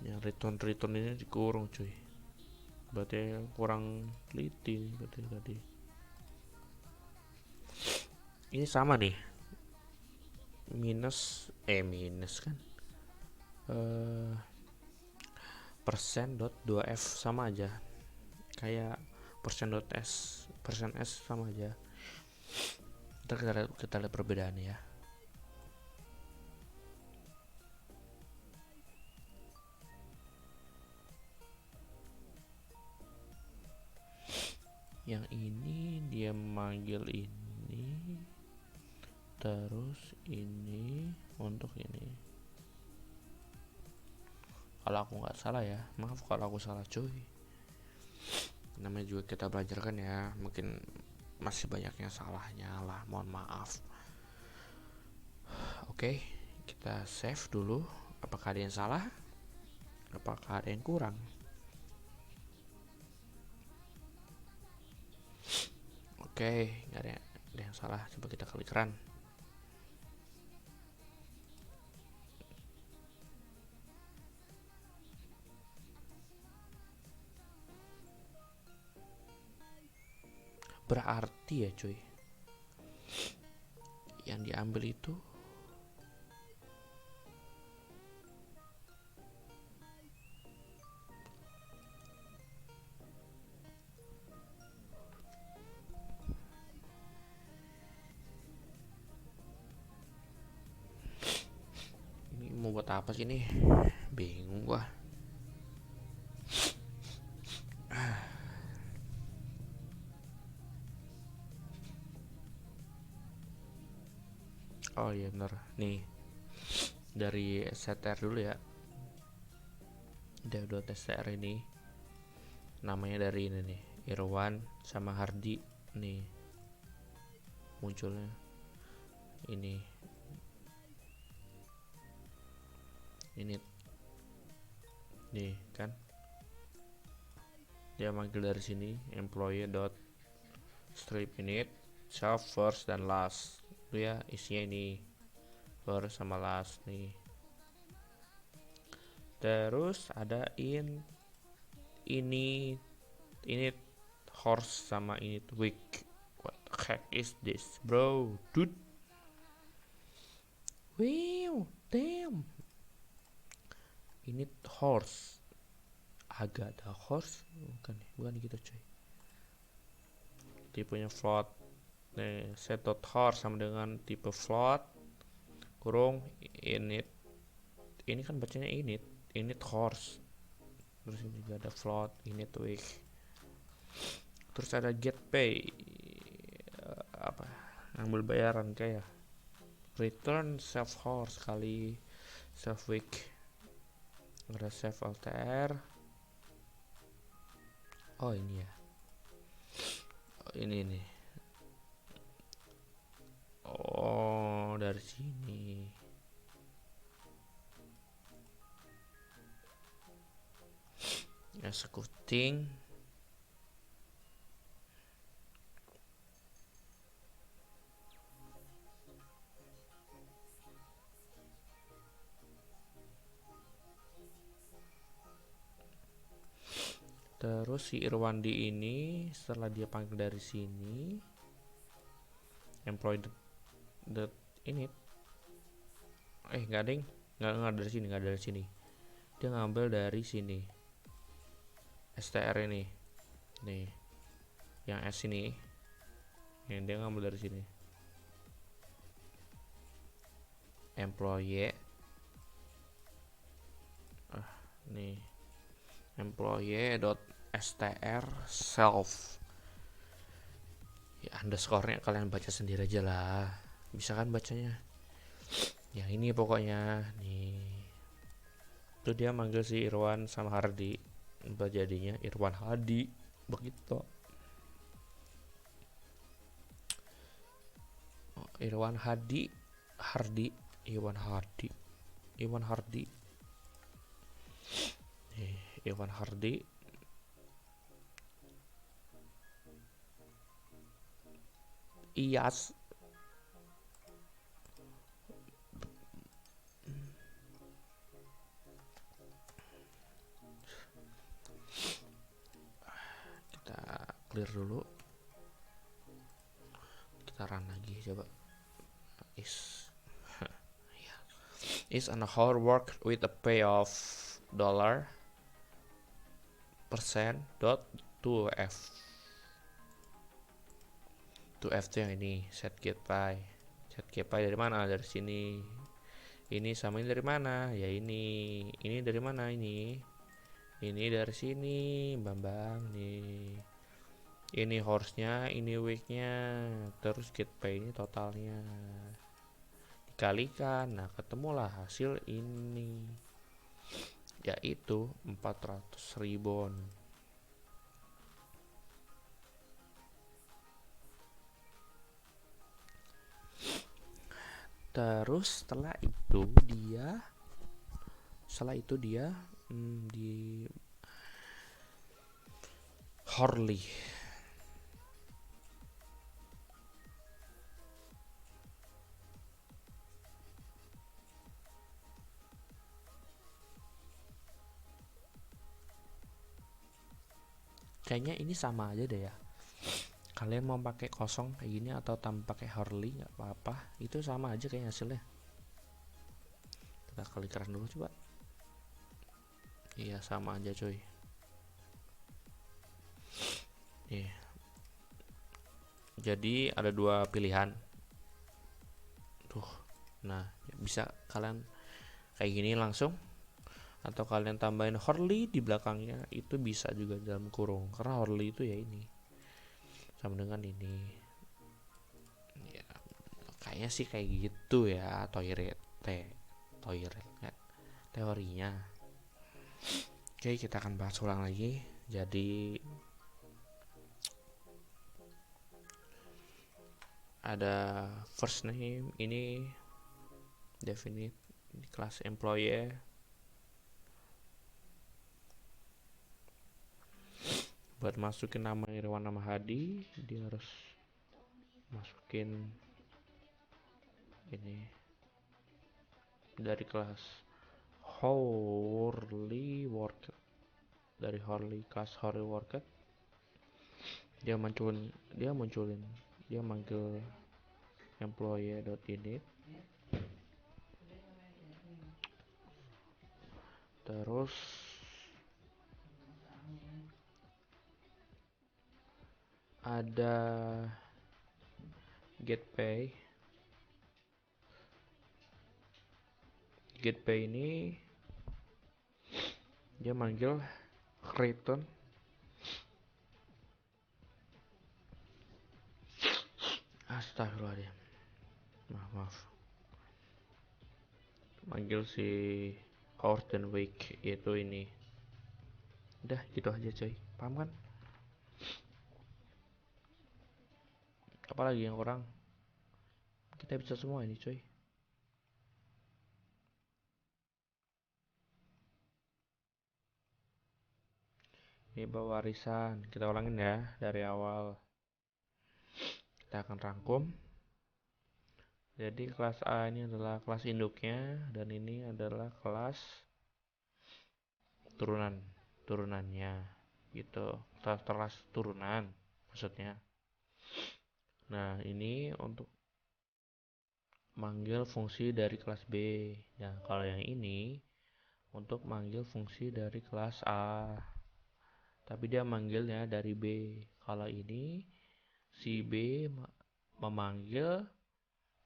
Yang return ini dikurung, cuy. Berarti kurang teliti berarti tadi. Ini sama nih. Minus kan. Persen dot 2f sama aja. Kayak persen dot s, persen s sama aja. Ntar kita lihat perbedaannya ya. Yang ini dia manggil ini, terus ini untuk ini. Kalau aku nggak salah ya, maaf kalau aku salah cuy. Namanya juga kita belajar kan ya, mungkin masih banyaknya salahnya lah, mohon maaf. Oke, kita save dulu. Apakah ada yang salah? Apakah ada yang kurang? Oke, nggak ada yang salah. Coba kita klik run. Berarti ya cuy, yang diambil itu ini mau buat apa sih nih? Bingung gua. Oh iya bener nih, dari str dulu ya. dev.str ini namanya dari ini nih, Irwan sama Hardi nih munculnya ini nih kan, dia manggil dari sini employee dot strip init self first dan last itu ya, isinya ini first sama last nih. Terus ada ini horse sama init week. What the heck is this bro, dude? Wow, damn. Init horse, agak ada horse bukan gitu coy. Tipenya float nih, set dot horse sama dengan tipe float kurung init. Ini kan bacanya init horse. Terus ini juga ada float init week. Terus ada get pay, apa, ngambil bayaran kayak return self horse kali self week. Ada save LTR. Oh ini ya, ini nih. Oh dari sini. Executing. Terus si Irwandi ini setelah dia panggil dari sini employee the init, nggak ada nggak dari sini, dia ngambil dari sini str ini nih. yang S ini, yang dia ngambil dari sini, employee nih, employee.str self ya, underscore-nya kalian baca sendiri aja lah, bisa kan bacanya. Yang ini pokoknya nih, itu dia manggil si Irwan sama Hardi, jadinya Irwan Hadi begitu. Irwan Hadi, Hardi, Irwan Hardi, Irwan Hardi, Irwan Hardi. Iyas, kita clear dulu, kita run lagi coba. Is an hard work with a pay of dollar percent dot to f. To f tuh yang ini, set get pay. Set get pay dari mana? Dari sini. Ini sama ini dari mana? Ya ini dari mana ini? Ini dari sini, Bambang nih. Ini horse-nya, ini week-nya, terus get pay ini totalnya. Dikalikan, nah ketemulah hasil ini, yaitu 400 ribbon. Terus setelah itu dia di Harley. Kayaknya ini sama aja deh ya. Kalian mau pakai kosong kayak gini atau tanpa pakai Harley nggak apa-apa, itu sama aja kayak hasilnya. Kita klik run dulu coba. Iya sama aja coy. Iya. Jadi ada dua pilihan. Tuh, nah bisa kalian kayak gini langsung, atau kalian tambahin Harley di belakangnya, itu bisa juga dalam kurung, karena Harley itu ya ini sama dengan ini ya, kayaknya sih kayak gitu ya, toilet ya, teorinya. Oke, kita akan bahas ulang lagi. Jadi ada first name ini definite di kelas employee. Buat masukin nama Irwan nama Hadi, dia harus masukin ini dari kelas Harley Worker, dari Harley kelas Harley Worker. Dia manggil employee.init, terus ada getPay ini dia manggil return astagfirullahaladzim, maaf manggil si hours dan week, itu ini. Udah gitu aja coy, paham kan? Apalagi yang kurang, kita bisa semua ini coy. Ini bawa warisan, kita ulangin ya dari awal. Kita akan rangkum. Jadi kelas A ini adalah kelas induknya, dan ini adalah kelas turunannya gitu, kelas turunan maksudnya. Nah ini untuk manggil fungsi dari kelas B. Nah kalau yang ini untuk manggil fungsi dari kelas A, tapi dia manggilnya dari B. Kalau ini si B memanggil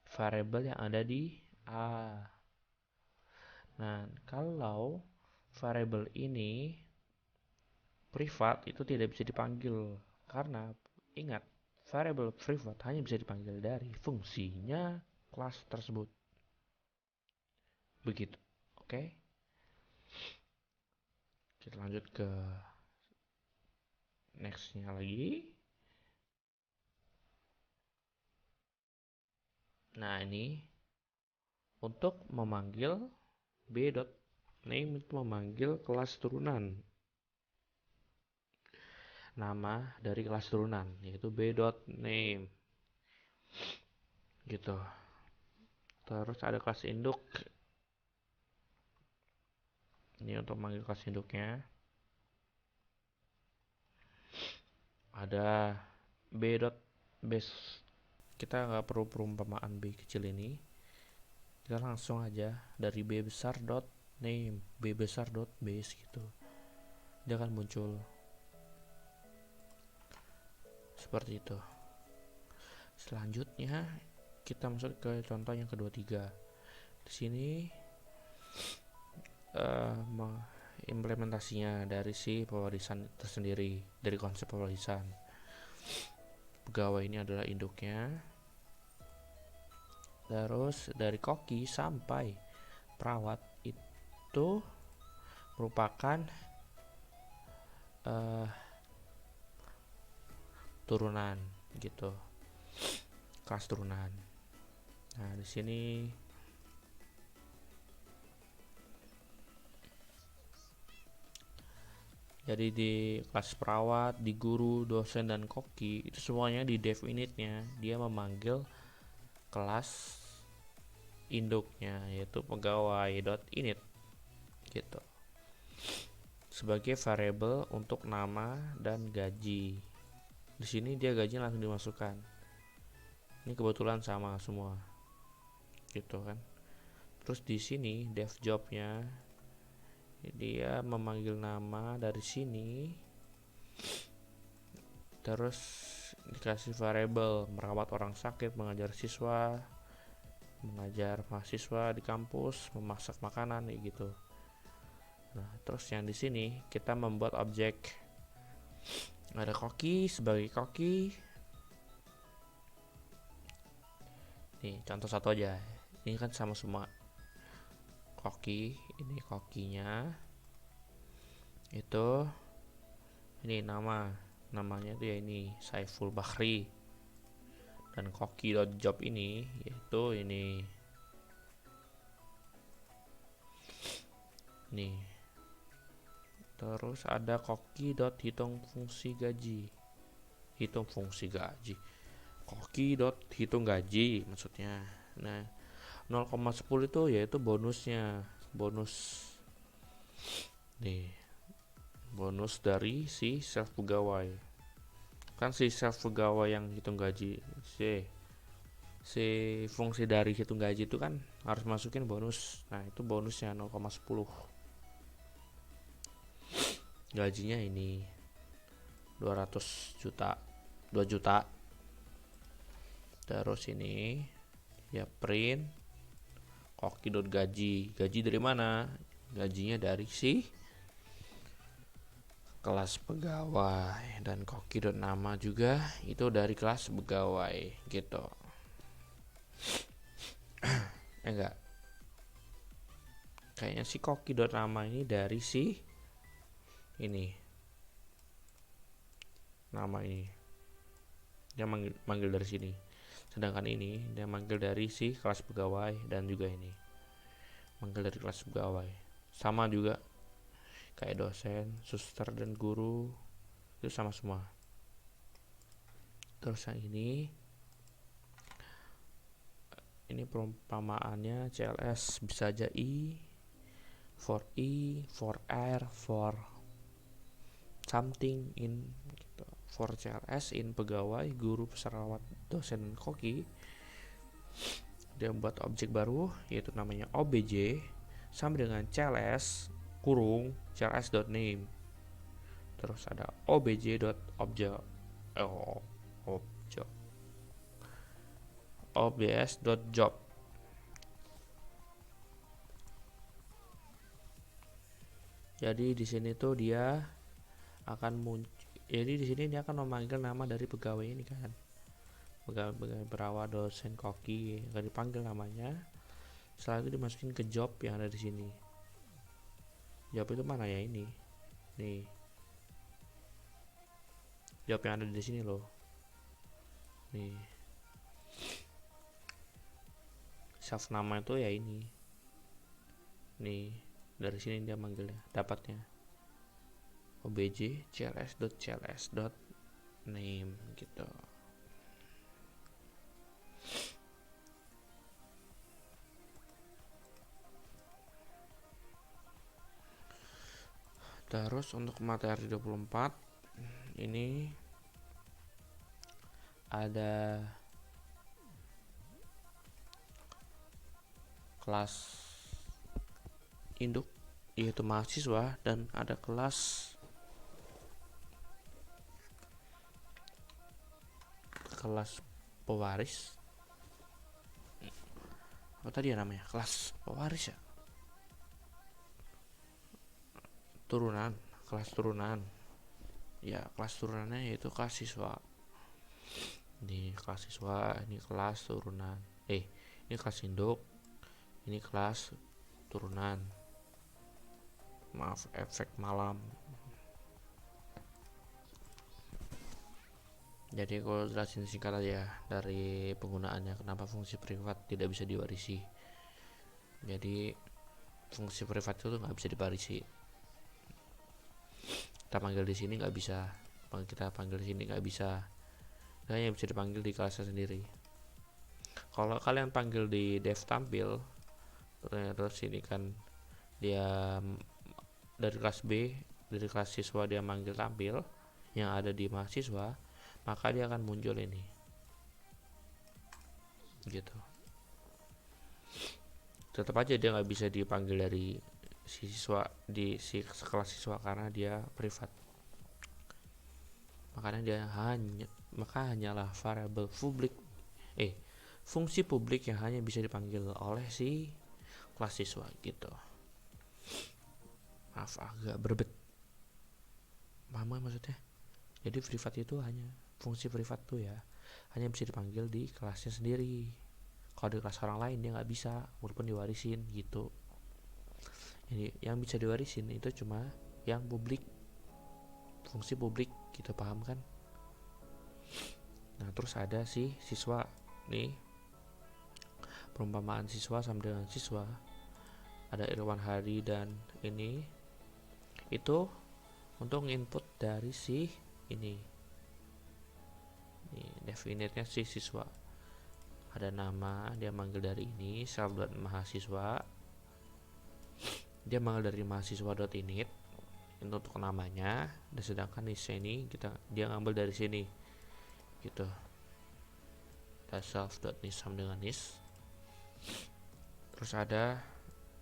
variabel yang ada di A. Nah, kalau variabel ini privat itu tidak bisa dipanggil karena ingat, variabel privat hanya bisa dipanggil dari fungsinya kelas tersebut. Begitu. Oke. Kita lanjut ke nextnya lagi. Nah, ini untuk memanggil b.name itu memanggil kelas turunan. Nama dari kelas turunan yaitu b.name. Gitu. Terus ada kelas induk. Ini untuk memanggil kelas induknya. Ada b.base. Kita nggak perlu perumpamaan b kecil ini. Kita langsung aja dari b besar dot name, b besar dot base gitu. Dia akan muncul seperti itu. Selanjutnya kita masuk ke contoh yang kedua tiga. Di sini implementasinya dari si pewarisan tersendiri, dari konsep pewarisan. Pegawai ini adalah induknya. Terus dari koki sampai perawat itu merupakan turunan gitu, kelas turunan. Nah, di sini jadi di kelas perawat, di guru, dosen, dan koki itu semuanya di dev initnya dia memanggil kelas induknya yaitu pegawai.init gitu sebagai variabel untuk nama dan gaji. Di sini dia gajinya langsung dimasukkan. Ini kebetulan sama semua gitu kan. Terus di sini dev jobnya dia memanggil nama dari sini, terus dikasih variabel merawat orang sakit, mengajar siswa, mengajar mahasiswa di kampus, memasak makanan gitu. Nah, terus yang di sini kita membuat objek. Ada koki sebagai koki. Nih, contoh satu aja. Ini kan sama semua. Koki, ini kokinya. Itu ini namanya itu ya ini Saiful Bahri. Dan koki.job ini yaitu ini nih. Terus ada koki.hitung fungsi gaji. Hitung fungsi gaji. Koki.hitung gaji maksudnya. Nah, 0,10 itu yaitu bonusnya. Bonus. Nih. Bonus dari si self pegawai. Kan si self pegawai yang hitung gaji. Si fungsi dari hitung gaji itu kan harus masukin bonus. Nah, itu bonusnya 0,10. Gajinya ini 200 juta, 2 juta. Terus ini ya print koki.gaji. Gaji dari mana? Gajinya dari si kelas pegawai. Dan koki.nama juga itu dari kelas pegawai gitu. Enggak, kayaknya si koki.nama ini dari si ini nama ini dia manggil dari sini, sedangkan ini dia manggil dari si kelas pegawai, dan juga ini manggil dari kelas pegawai. Sama juga kayak dosen, suster, dan guru itu sama semua. Terus yang ini perumpamaannya CLS bisa aja for R, for something in gitu. For CLS in pegawai, guru, perawat, dosen, dan koki. Dia membuat objek baru yaitu namanya obj sama dengan CLS kurung CLS.name. Terus ada obj.object oh, objek obs.job. Jadi di sini tuh dia akan muncul. Jadi di sini dia akan memanggil nama dari pegawai ini kan. Pegawai perawat, dosen, koki, akan dipanggil namanya. Setelah itu dimasukin ke job yang ada di sini. Job itu mana ya ini? Nih. Job yang ada di sini loh. Nih. Self nama itu ya ini. Nih, dari sini dia manggilnya, dapatnya obj cls.name gitu. Terus untuk materi 24 ini ada kelas induk yaitu mahasiswa, dan ada kelas pewaris. Apa tadi ya namanya? Kelas pewaris ya? Turunan, kelas turunan. Ya, kelas turunannya yaitu kelas siswa. Ini kelas siswa, ini kelas turunan. Ini kelas induk, ini kelas turunan. Maaf, efek malam. Jadi aku jelasin singkat aja dari penggunaannya, kenapa fungsi privat tidak bisa diwarisi. Jadi fungsi privat itu nggak bisa diwarisi. Kita panggil di sini nggak bisa, kita panggil di sini nggak bisa, hanya bisa dipanggil di kelasnya sendiri. Kalau kalian panggil di dev tampil, terus ini kan dia dari kelas B, dari kelas siswa dia manggil tampil yang ada di mahasiswa, maka dia akan muncul ini gitu. Tetap aja dia nggak bisa dipanggil dari siswa di kelas siswa karena dia privat. Makanya hanyalah variabel publik fungsi publik yang hanya bisa dipanggil oleh si kelas siswa gitu. Maaf agak berbet, paham gak maksudnya? Jadi privat itu hanya fungsi privat tuh ya hanya bisa dipanggil di kelasnya sendiri. Kalau di kelas orang lain dia nggak bisa, walaupun diwarisin gitu. Jadi yang bisa diwarisin itu cuma yang publik, fungsi publik gitu, paham kan? Nah terus ada si siswa nih, perumpamaan siswa sama dengan siswa. Ada Irwan Hari dan ini itu untuk input dari si ini definitnya si siswa. Ada nama, dia manggil dari ini self.mahasiswa, dia manggil dari mahasiswa.init itu untuk namanya, dan sedangkan di sini dia ngambil dari sini gitu. Ada self.nis sama dengan nis. Terus ada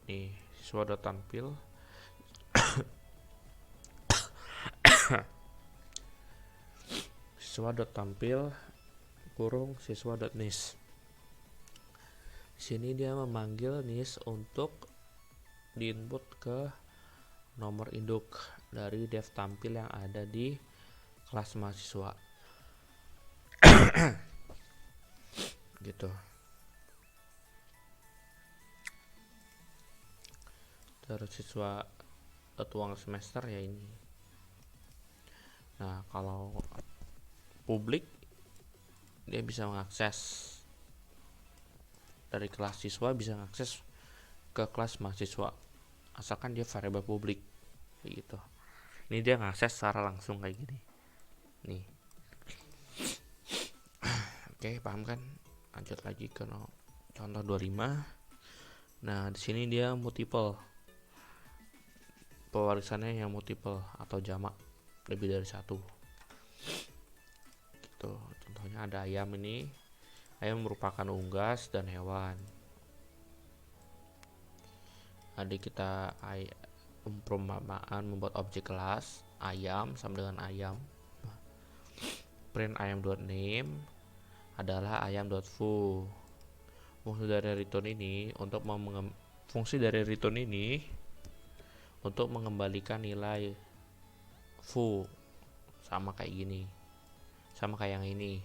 nih siswa.tampil siswa.tampil kurung siswa.nis. Di sini dia memanggil nis untuk diinput ke nomor induk dari dev tampil yang ada di kelas mahasiswa. Gitu. Terus siswa uang semester ya ini. Nah kalau publik dia bisa mengakses dari kelas siswa, bisa mengakses ke kelas mahasiswa asalkan dia variabel publik gitu. Ini dia ngakses secara langsung kayak gini nih. Oke, paham kan? Lanjut lagi ke contoh 25. Nah di sini dia multiple, pewarisannya yang multiple atau jamak, lebih dari satu gitu. Contohnya ada ayam ini. Ayam merupakan unggas dan hewan. Jadi kita perumpamaan membuat objek kelas ayam sama dengan ayam. print ayam.name adalah ayam.foo. Fungsi dari return ini untuk mengembalikan nilai foo, sama kayak yang ini.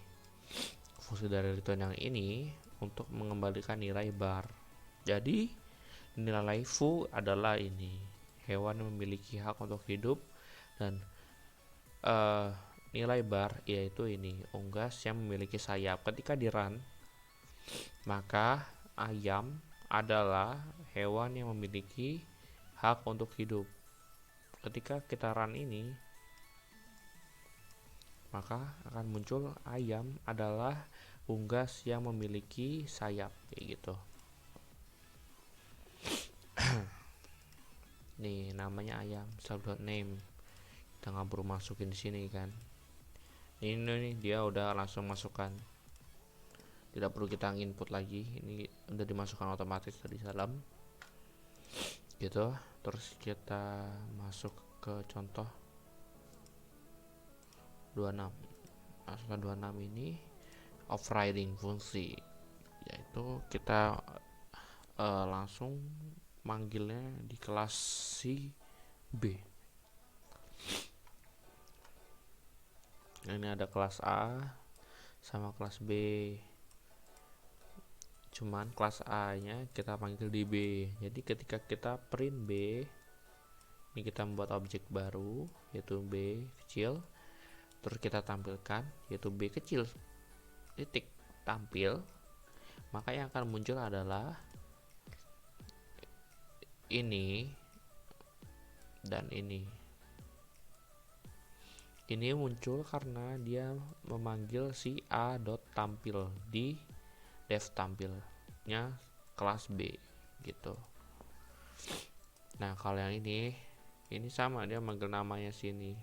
Fungsi dari return yang ini untuk mengembalikan nilai bar. Jadi nilai foo adalah ini, hewan yang memiliki hak untuk hidup, dan nilai bar yaitu ini, unggas yang memiliki sayap. Ketika di run, maka ayam adalah hewan yang memiliki hak untuk hidup. Ketika kita run ini, maka akan muncul ayam adalah unggas yang memiliki sayap, kayak gitu. Nih namanya ayam, self.name. Kita nggak perlu masukin di sini kan. Ini nih dia udah langsung masukkan. Tidak perlu kita input lagi, ini udah dimasukkan otomatis dari dalam. Gitu. Terus kita masuk ke contoh 26. Contoh 26 ini overriding fungsi, yaitu kita langsung manggilnya di kelas si B. Ini ada kelas A sama kelas B. Cuman kelas A nya kita panggil di B. Jadi ketika kita print B, ini kita membuat objek baru yaitu B kecil, terus kita tampilkan yaitu B kecil titik tampil, maka yang akan muncul adalah ini dan ini. Ini muncul karena dia memanggil si a.tampil di def tampilnya kelas B gitu. Nah kalau yang ini sama, dia manggil namanya sini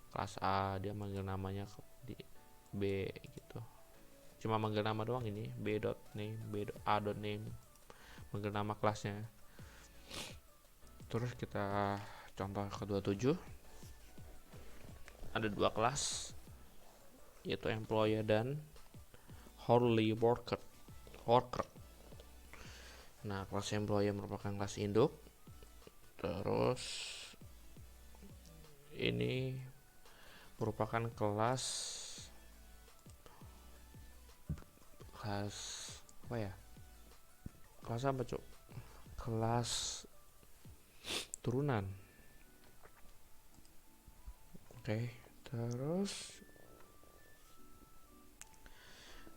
kelas A, dia manggil namanya di B gitu. Cuma manggil nama doang, ini b.name, b.a.name, manggil nama kelasnya. Terus kita contoh ke-27. Ada dua kelas, yaitu employee dan hourly worker. Nah, kelas employee merupakan kelas induk. Terus ini merupakan kelas apa ya? Kelas apa, Cuk? Kelas turunan. Oke, terus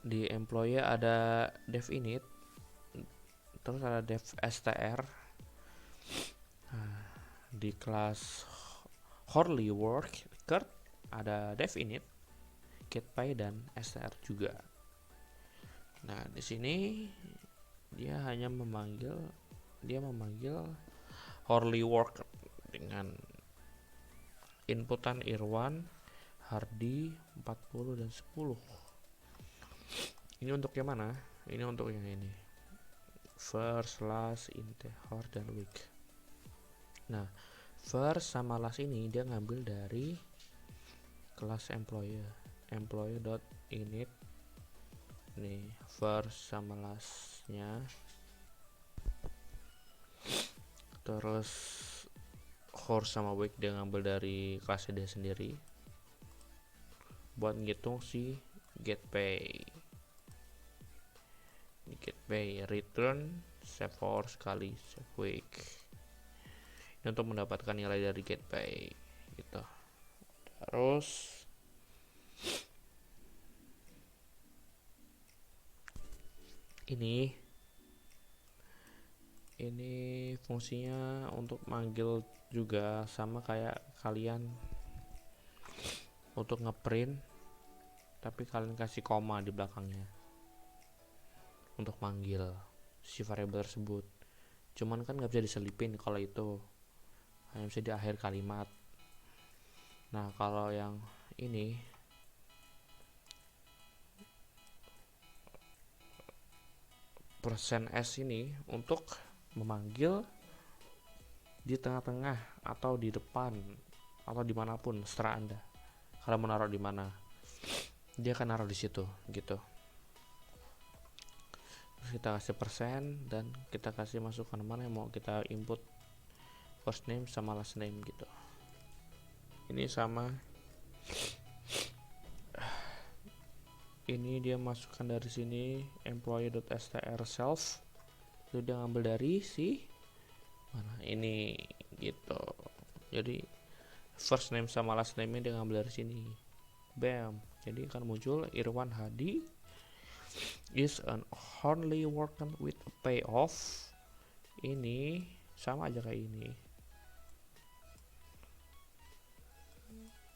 di employee ada dev init, terus ada dev str. Nah, di kelas hourly worker ada dev init, getPay dan str juga. Nah di sini dia hanya memanggil hourly worker dengan inputan Irwan, Hardi 40 dan 10. Ini untuk yang mana? Ini untuk yang ini, first, last, integer, dan week. Nah first sama last ini dia ngambil dari kelas employee.init. Nih first sama lastnya. Terus horse sama week dia ngambil dari kelasnya dia sendiri buat ngitung si getPay. Return save horse kali save week. Ini untuk mendapatkan nilai dari getPay gitu. Terus ini fungsinya untuk manggil juga, sama kayak kalian untuk ngeprint, tapi kalian kasih koma di belakangnya untuk manggil si variabel tersebut. Cuman kan nggak bisa diselipin, kalau itu hanya bisa di akhir kalimat. Nah kalau yang ini %s ini untuk memanggil di tengah-tengah atau di depan atau dimanapun, seterah Anda kalian menaruh di mana. dia akan naruh di situ gitu. Terus kita kasih persen dan kita kasih masukan mana yang mau kita input, first name sama last name gitu. Ini sama, ini dia masukkan dari sini employee.str self, itu dia ngambil dari si mana ini gitu. Jadi first name sama last name nya dia ngambil dari sini, bam. Jadi akan muncul Irwan Hadi is an only worker with a payoff. Ini sama aja kayak ini,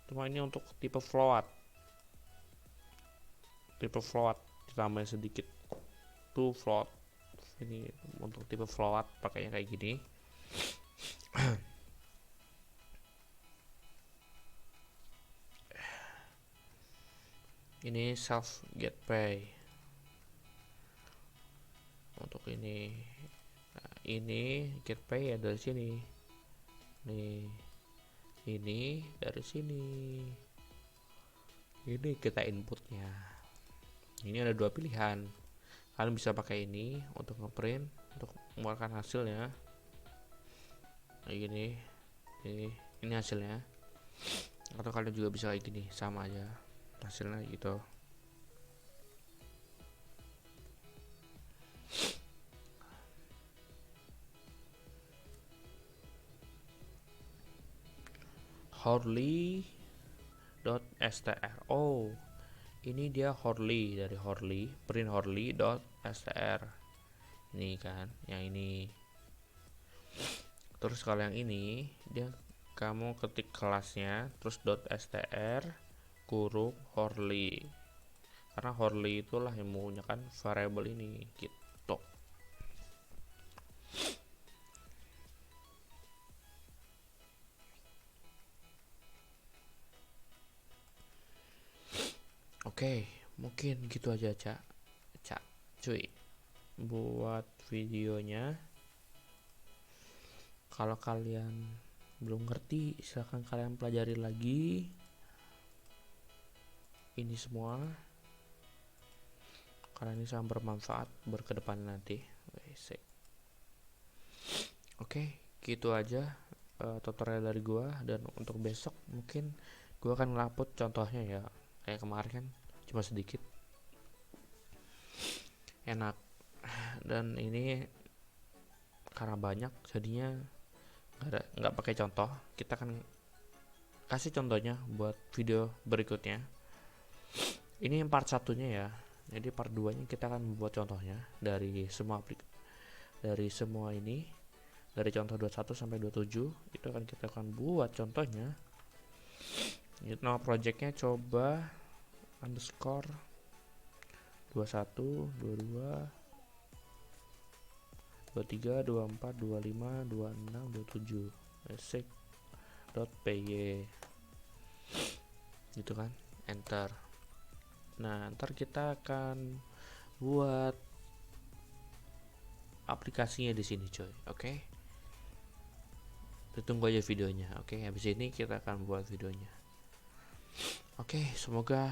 cuma ini untuk tipe float ditambahin sedikit to float. Ini untuk tipe float pakainya kayak gini. Ini self get pay untuk ini. Nah, ini get pay ya dari sini nih, ini dari sini, ini kita inputnya. Ini ada dua pilihan, kalian bisa pakai ini untuk ngeprint, untuk mengeluarkan hasilnya kayak gini. Ini hasilnya, atau kalian juga bisa kayak gini, sama aja hasilnya gitu. Horley.str. Oh, ini dia Horley, dari Horley, print Horley.str. Ini kan, yang ini. Terus kalau yang ini, dia kamu ketik kelasnya, terus .str kurung Horley, karena Horley itulah yang menggunakan variable ini gitu. Oke, mungkin gitu aja cuy buat videonya. Kalau kalian belum ngerti, silahkan kalian pelajari lagi ini semua, karena ini sangat bermanfaat berkedepan nanti. Oke, gitu aja tutorial dari gua, dan untuk besok mungkin gua akan ngupload contohnya ya, kayak kemarin kan cuma sedikit, enak. Dan ini karena banyak jadinya nggak pakai contoh, kita akan kasih contohnya buat video berikutnya. Ini yang part satunya ya, jadi part 2 nya kita akan membuat contohnya dari semua ini, dari contoh 21 sampai 27 itu kita akan buat contohnya. Nama projectnya coba underscore 21, 22, 23, 24, 25, 26, 27 basic.py gitu kan, enter. Nah, ntar kita akan buat aplikasinya di sini coy. Oke, tunggu aja videonya. Oke, habis ini kita akan buat videonya. Oke, semoga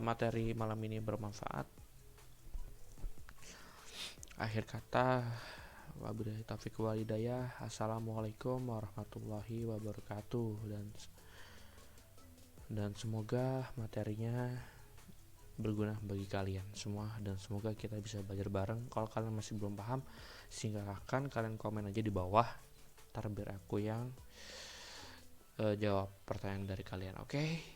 materi malam ini bermanfaat. Akhir kata, wabillahi taufiq wal hidayah. Assalamualaikum warahmatullahi wabarakatuh, dan semoga materinya berguna bagi kalian semua, dan semoga kita bisa belajar bareng. Kalau kalian masih belum paham, silahkan kalian komen aja di bawah, ntar biar aku yang jawab pertanyaan dari kalian. Oke.